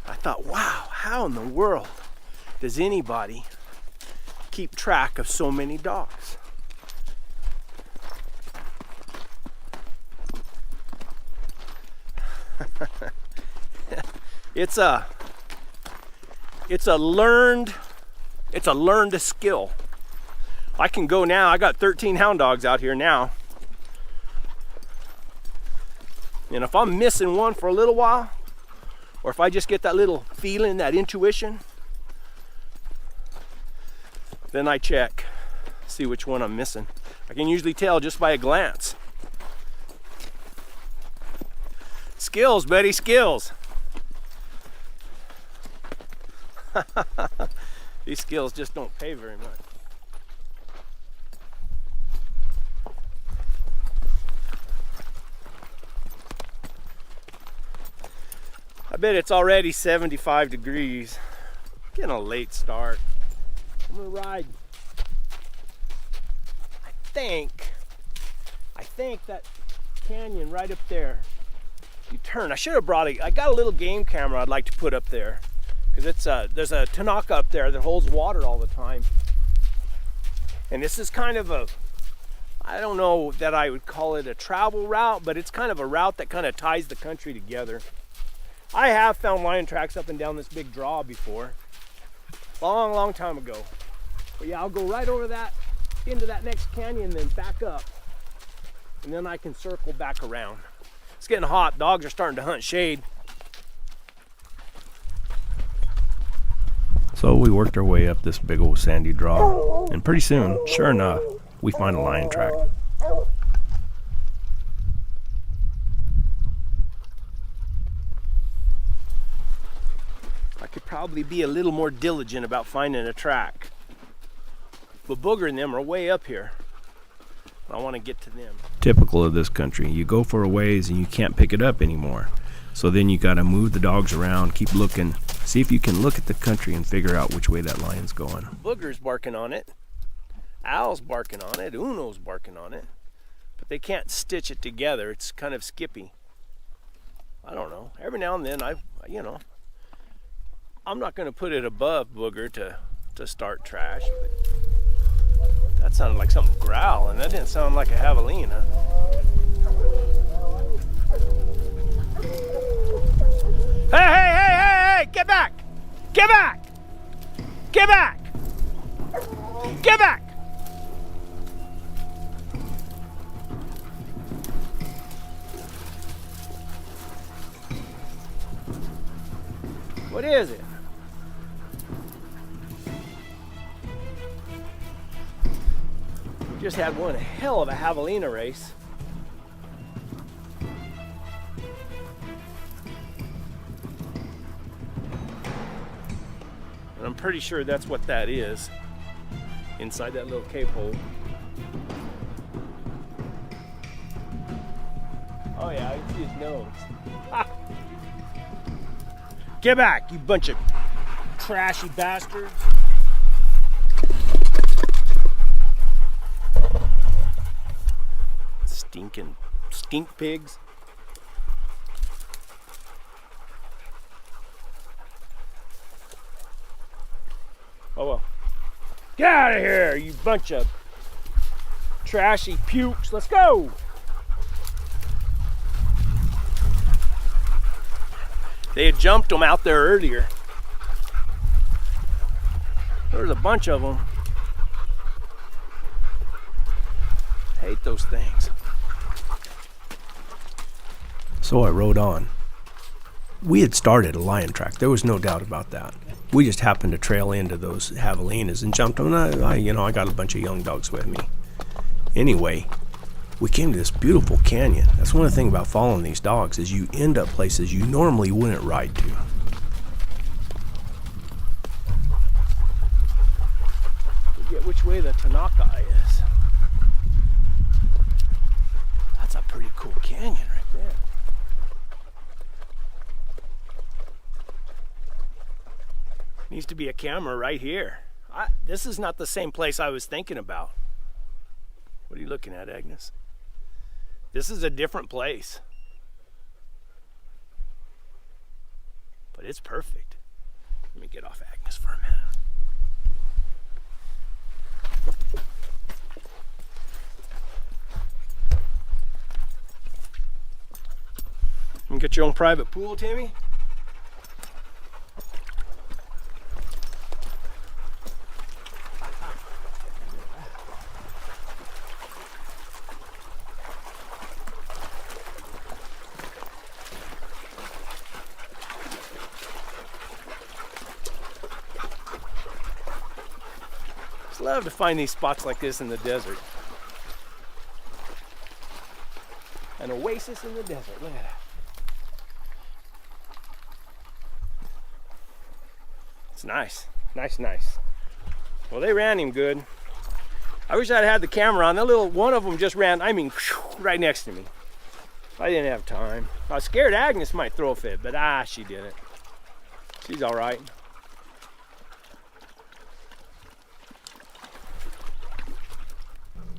I thought, wow, how in the world does anybody keep track of so many dogs? It's a learned skill. I can go now. I got 13 hound dogs out here now. And if I'm missing one for a little while, or if I just get that little feeling, that intuition, then I check, see which one I'm missing. I can usually tell just by a glance. Skills, buddy, skills. These skills just don't pay very much. I bet it's already 75 degrees. Getting a late start. I'm gonna ride. I think that canyon right up there you turn. I should have brought I got a little game camera I'd like to put up there, because it's there's a Tanaka up there that holds water all the time. And this is kind of I don't know that I would call it a travel route, but it's kind of a route that kind of ties the country together. I have found lion tracks up and down this big draw before. Long time ago. But yeah, I'll go right over that, into that next canyon, then back up. And then I can circle back around. It's getting hot. Dogs are starting to hunt shade. So we worked our way up this big old sandy draw, and pretty soon, sure enough, we find a lion track. I could probably be a little more diligent about finding a track. But Booger and them are way up here. I want to get to them. Typical of this country. You go for a ways and you can't pick it up anymore. So then you got to move the dogs around, keep looking, see if you can look at the country and figure out which way that lion's going. Booger's barking on it. Al's barking on it. Uno's barking on it. But they can't stitch it together. It's kind of skippy. I don't know. Every now and then, I'm not going to put it above Booger to start trash. But that sounded like something growling. That didn't sound like a javelina. Hey! Get back! Get back! Get back! Get back! What is it? We just had one hell of a javelina race. And I'm pretty sure that's what that is inside that little cave hole. Oh yeah, I can see his nose. Ha! Get back, you bunch of trashy bastards. Stinking stink pigs. Oh well. Get out of here, you bunch of trashy pukes. Let's go. They had jumped them out there earlier. There was a bunch of them. Hate those things. So I rode on. We had started a lion track. There was no doubt about that. We just happened to trail into those javelinas and jumped them. And I got a bunch of young dogs with me. Anyway, we came to this beautiful canyon. That's one of the things about following these dogs is you end up places you normally wouldn't ride to. Forget which way the Tanaka is. That's a pretty cool canyon right there. Needs to be a camera right here. This is not the same place I was thinking about. What are you looking at, Agnes? This is a different place. But it's perfect. Let me get off Agnes for a minute. You can get your own private pool, Timmy? Love to find these spots like this in the desert. An oasis in the desert. Look at that. It's nice. Nice. Well, they ran him good. I wish I'd had the camera on. That little one of them just ran, right next to me. I didn't have time. I was scared Agnes might throw a fit, but she didn't. She's all right.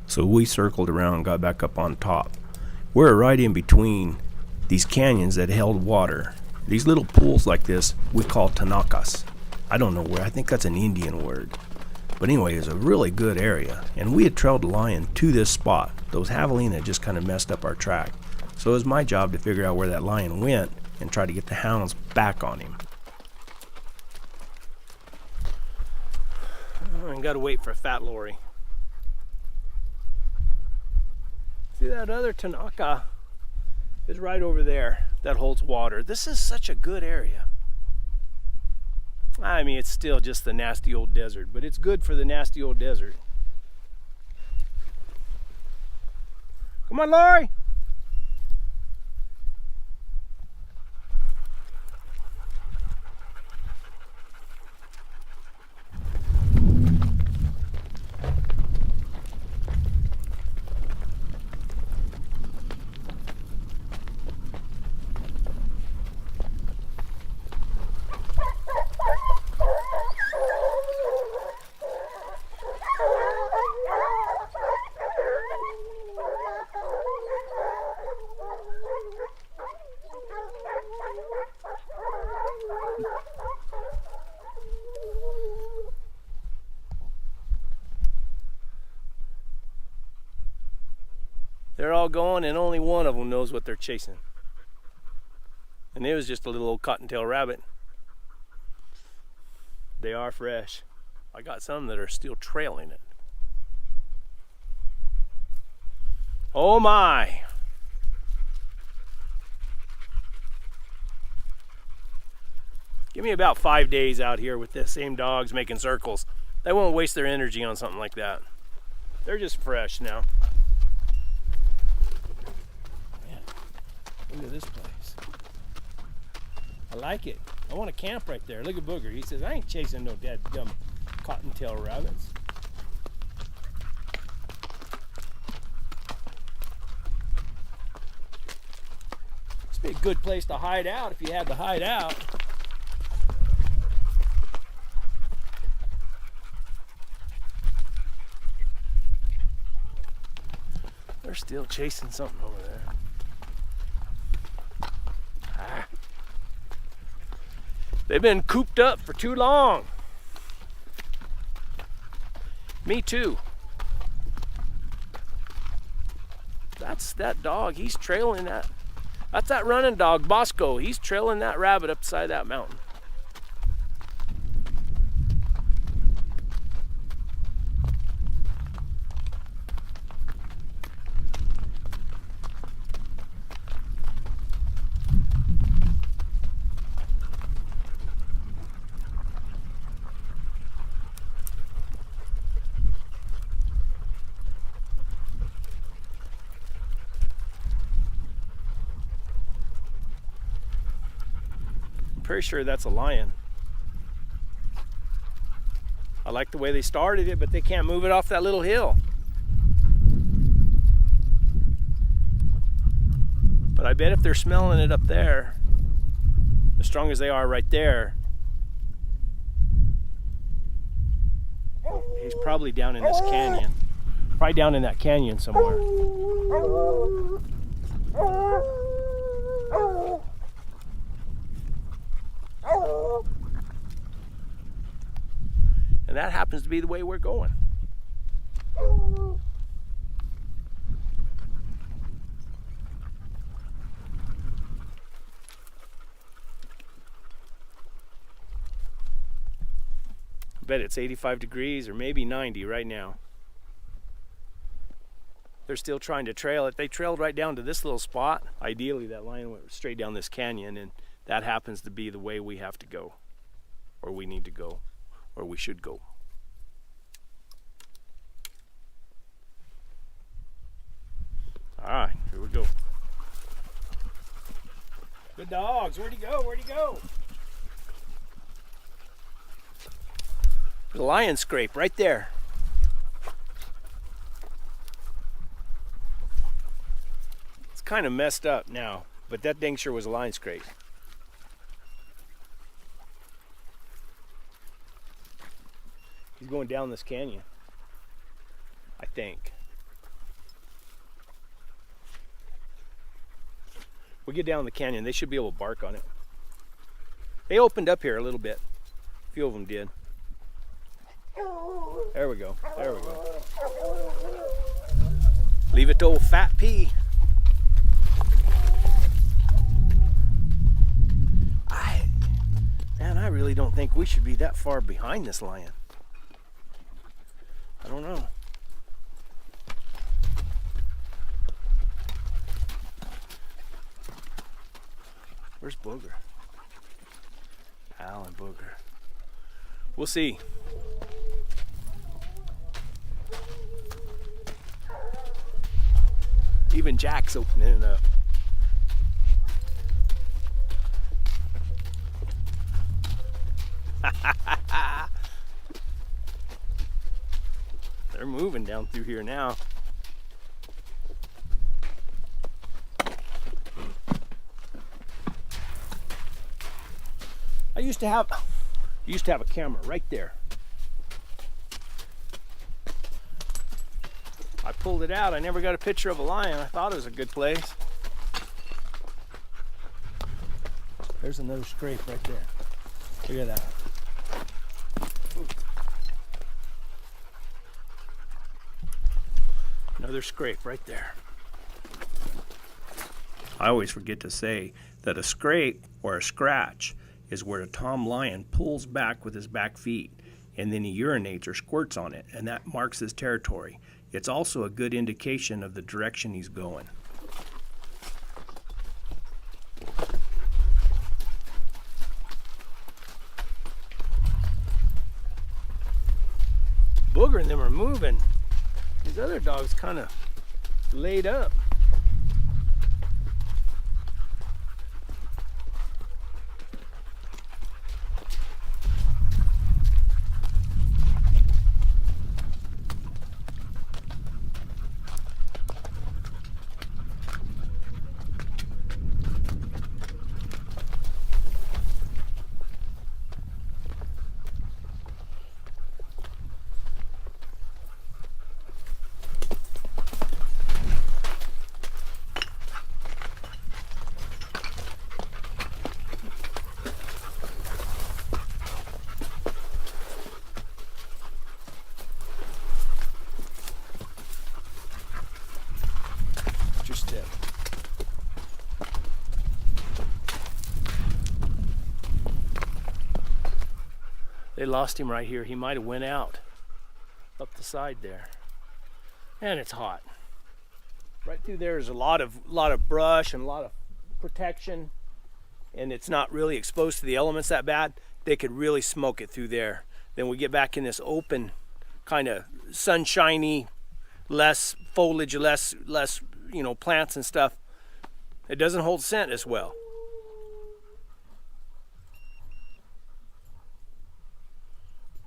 So we circled around and got back up on top. We're right in between these canyons that held water. These little pools like this we call tanakas. I don't know where, I think that's an Indian word. But anyway, it's a really good area. And we had trailed a lion to this spot. Those javelina had just kind of messed up our track. So it was my job to figure out where that lion went and try to get the hounds back on him. I gotta wait for a fat lorry. See, that other Tanaka is right over there that holds water. This is such a good area. I mean, it's still just the nasty old desert, but it's good for the nasty old desert. Come on, Lori. They're all going and only one of them knows what they're chasing. And it was just a little old cottontail rabbit. They are fresh. I got some that are still trailing it. Oh my! Give me about 5 days out here with the same dogs making circles. They won't waste their energy on something like that. They're just fresh now. Man, look at this place. I like it. I want to camp right there. Look at Booger. He says, I ain't chasing no dead gum cottontail rabbits. This would be a good place to hide out if you had to hide out. They're still chasing something over there. Ah. They've been cooped up for too long. Me too. That's that dog. He's trailing that. That's that running dog, Bosco. He's trailing that rabbit up the side of that mountain. Pretty sure that's a lion. I like the way they started it, but they can't move it off that little hill. But I bet if they're smelling it up there, as strong as they are right there, he's probably down in this canyon. Probably down in that canyon somewhere. And that happens to be the way we're going. I bet it's 85 degrees or maybe 90 right now. They're still trying to trail it. They trailed right down to this little spot. Ideally, that lion went straight down this canyon, and that happens to be the way we have to go, or we need to go, or we should go. All right, here we go. Good dogs. Where'd he go? Where'd he go? There's a lion scrape right there. It's kind of messed up now, but that dang sure was a lion scrape. He's going down this canyon, I think. We'll get down the canyon. They should be able to bark on it. They opened up here a little bit. A few of them did. There we go. There we go. Leave it to old Fat P. Man, I really don't think we should be that far behind this lion. I don't know. Where's Booger? Alan Booger. We'll see. Even Jack's opening it up. They're moving down through here now. I used to have a camera right there. I pulled it out. I never got a picture of a lion. I thought it was a good place. There's another scrape right there. Look at that. Another scrape right there. I always forget to say that a scrape or a scratch is where a tom lion pulls back with his back feet and then he urinates or squirts on it, and that marks his territory. It's also a good indication of the direction he's going. Booger and them are moving. These other dogs kind of laid up. They lost him right here. He might have went out up the side there. And it's hot. Right through there is a lot of brush and a lot of protection, and it's not really exposed to the elements that bad. They could really smoke it through there. Then we get back in this open, kind of sunshiny, less foliage, less plants and stuff. It doesn't hold scent as well.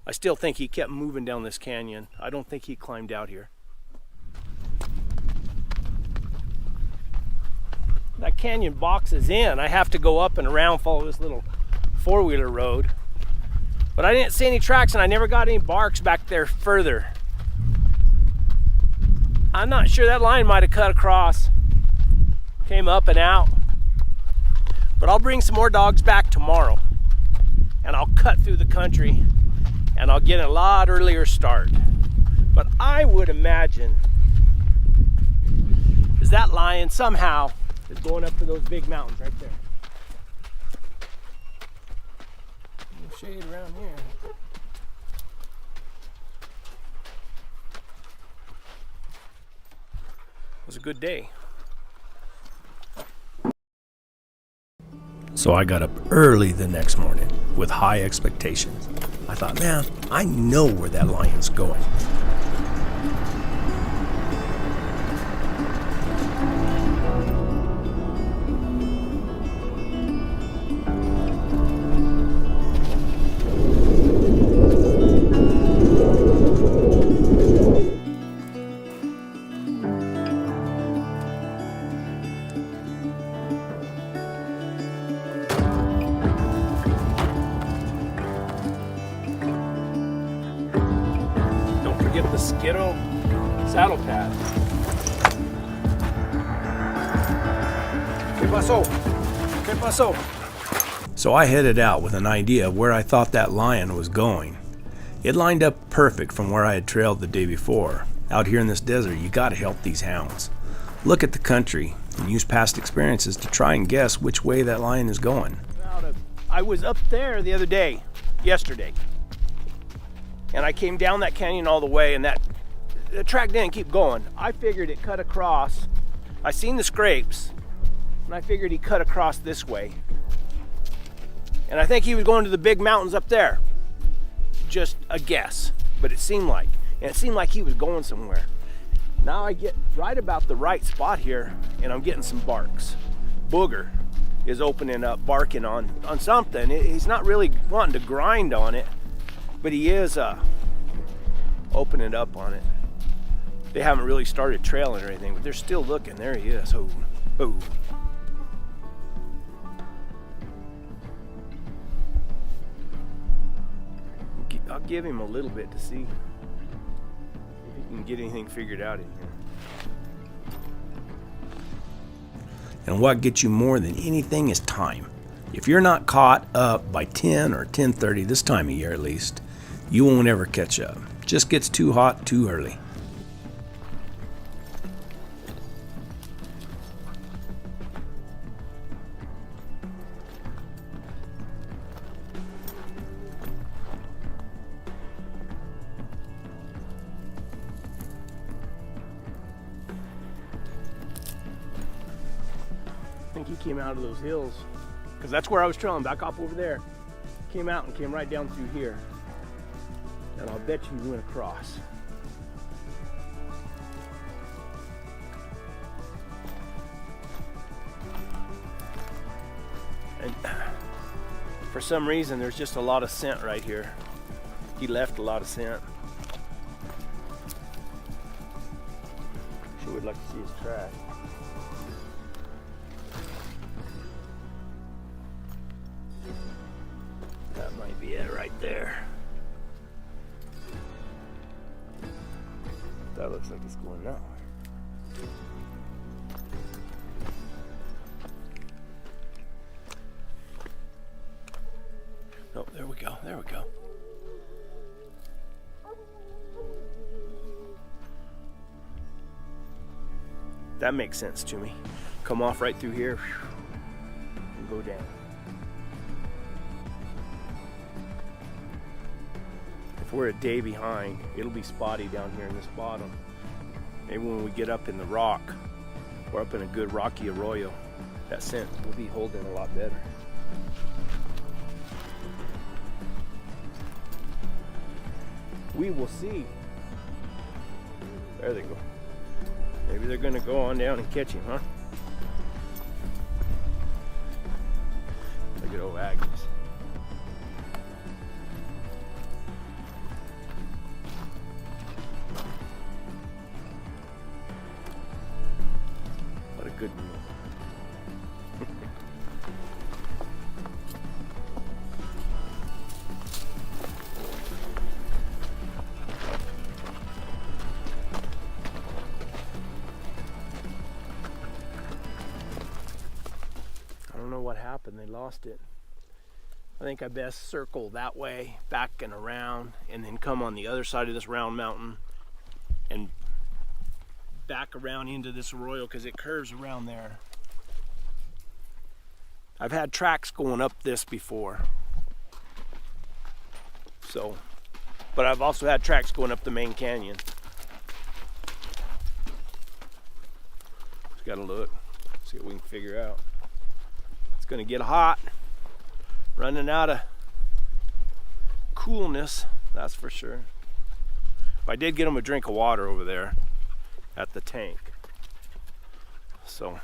I still think he kept moving down this canyon. I don't think he climbed out here. That canyon boxes in. I have to go up and around, follow this little four-wheeler road. But I didn't see any tracks, and I never got any barks back there further. I'm not sure. That line might have cut across, came up and out. But I'll bring some more dogs back tomorrow, and I'll cut through the country, and I'll get a lot earlier start. But I would imagine is that lion somehow is going up to those big mountains right there. No shade around here. It was a good day. So I got up early the next morning with high expectations. I thought, man, I know where that lion's going. The Skittle saddle pad. pasó? ¿Qué pasó? So I headed out with an idea of where I thought that lion was going. It lined up perfect from where I had trailed the day before. Out here in this desert, you gotta help these hounds. Look at the country and use past experiences to try and guess which way that lion is going. I was up there the other day, yesterday, and I came down that canyon all the way, and the track didn't keep going. I figured it cut across. I seen the scrapes, and I figured he cut across this way. And I think he was going to the big mountains up there. Just a guess, but it seemed like he was going somewhere. Now I get right about the right spot here, and I'm getting some barks. Booger is opening up, barking on something. He's not really wanting to grind on it, but he is opening up on it. They haven't really started trailing or anything, but they're still looking. There he is. Oh, oh. I'll give him a little bit to see if he can get anything figured out in here. And what gets you more than anything is time. If you're not caught up by 10 or 10:30, this time of year at least, you won't ever catch up. Just gets too hot too early. I think he came out of those hills, because that's where I was trailing, back up over there. Came out and came right down through here. And I'll bet you he went across. And for some reason, there's just a lot of scent right here. He left a lot of scent. Sure would like to see his track. That might be it right there. That looks like it's going that way. Oh, there we go, there we go. That makes sense to me. Come off right through here and go down. If we're a day behind, it'll be spotty down here in this bottom. Maybe when we get up in the rock, or up in a good rocky arroyo, that scent will be holding a lot better. We will see. There they go. Maybe they're gonna go on down and catch him, huh? Look at old Agnes. What a good meal. I don't know what happened. They lost it. I think I best circle that way, back and around, and then come on the other side of this round mountain and back around into this arroyo because it curves around there. I've had tracks going up this before. So, but I've also had tracks going up the main canyon. Just gotta look, see what we can figure out. It's gonna get hot, running out of coolness, that's for sure. But I did get him a drink of water over there at the tank. So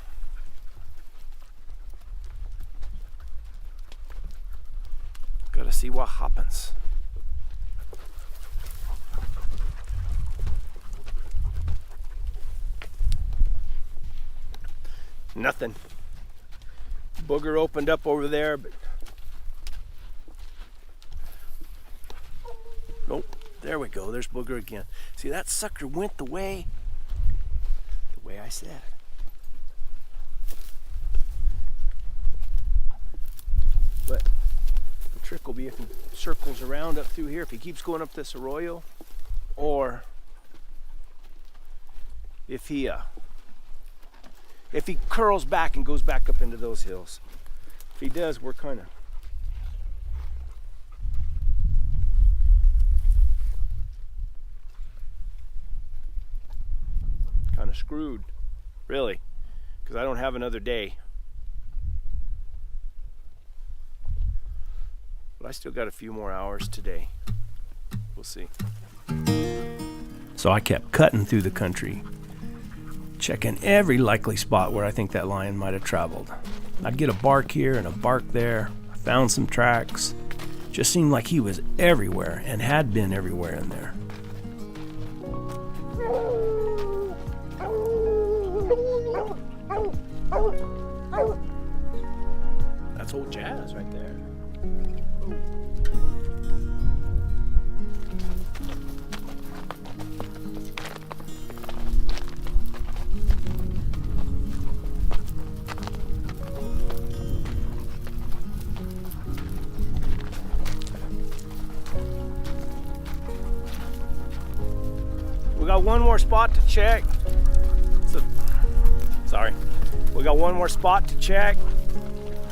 gotta see what happens. Nothing. Booger opened up over there, but nope. There we go. There's Booger again. See, that sucker went the way I said. trick will be if he circles around up through here, if he keeps going up this arroyo, or if he curls back and goes back up into those hills. If he does, we're kind of screwed, really, because I don't have another day. But I still got a few more hours today. We'll see. So I kept cutting through the country, checking every likely spot where I think that lion might have traveled. I'd get a bark here and a bark there. I found some tracks. Just seemed like he was everywhere and had been everywhere in there. That's old Jazz right there. We got one more spot to check. Sorry. We got one more spot to check.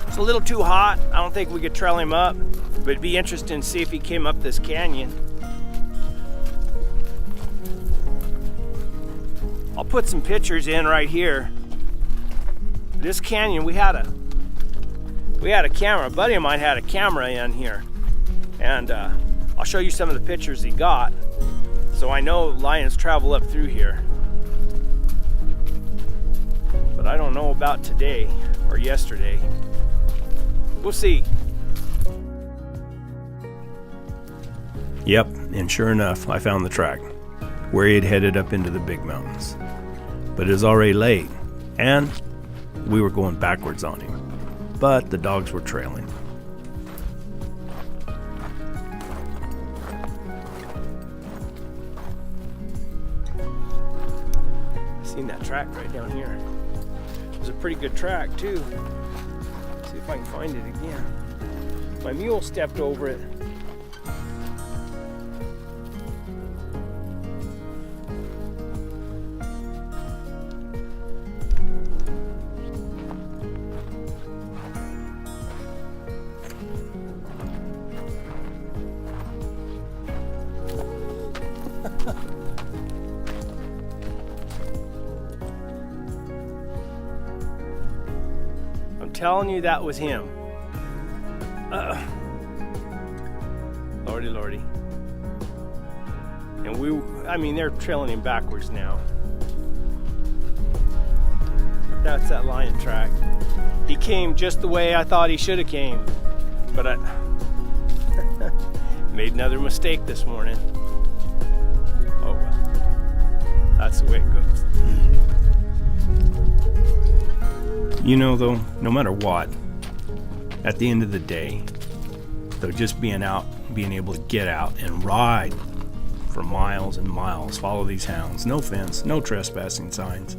It's a little too hot. I don't think we could trail him up, but it'd be interesting to see if he came up this canyon. I'll put some pictures in right here. This canyon, we had a camera. A buddy of mine had a camera in here, and I'll show you some of the pictures he got. So I know lions travel up through here. But I don't know about today or yesterday. We'll see. Yep, and sure enough, I found the track where he had headed up into the big mountains. But it was already late, and we were going backwards on him. But the dogs were trailing. Seen that track right down here. It was a pretty good track too. See if I can find it again. My mule stepped over it. Telling you that was him. Lordy, lordy. And they're trailing him backwards now. That's that lion track. He came just the way I thought he should have came, but I made another mistake this morning. Oh well, that's the way it goes. You know, though, no matter what, at the end of the day, though, just being able to get out and ride for miles and miles, follow these hounds, no fence, no trespassing signs,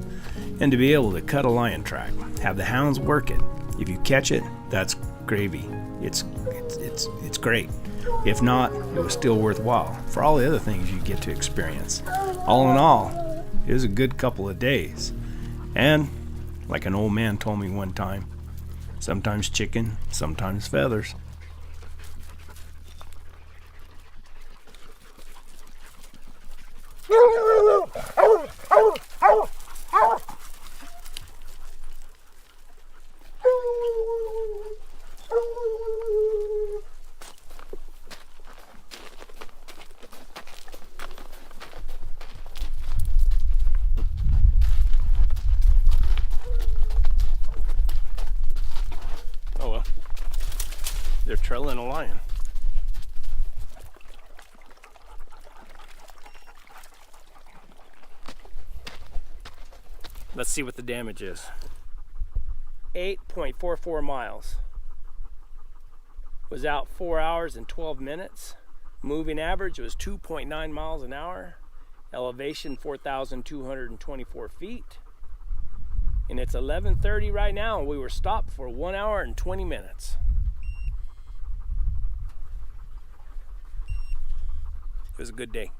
and to be able to cut a lion track, have the hounds work it. If you catch it, that's gravy. It's great. If not, it was still worthwhile for all the other things you get to experience. All in all, it was a good couple of days. And like an old man told me one time, sometimes chicken, sometimes feathers. They're trailing a lion. Let's see what the damage is. 8.44 miles. Was out 4 hours and 12 minutes. Moving average was 2.9 miles an hour. Elevation 4,224 feet. And it's 11:30 right now, and we were stopped for 1 hour and 20 minutes. was a good day.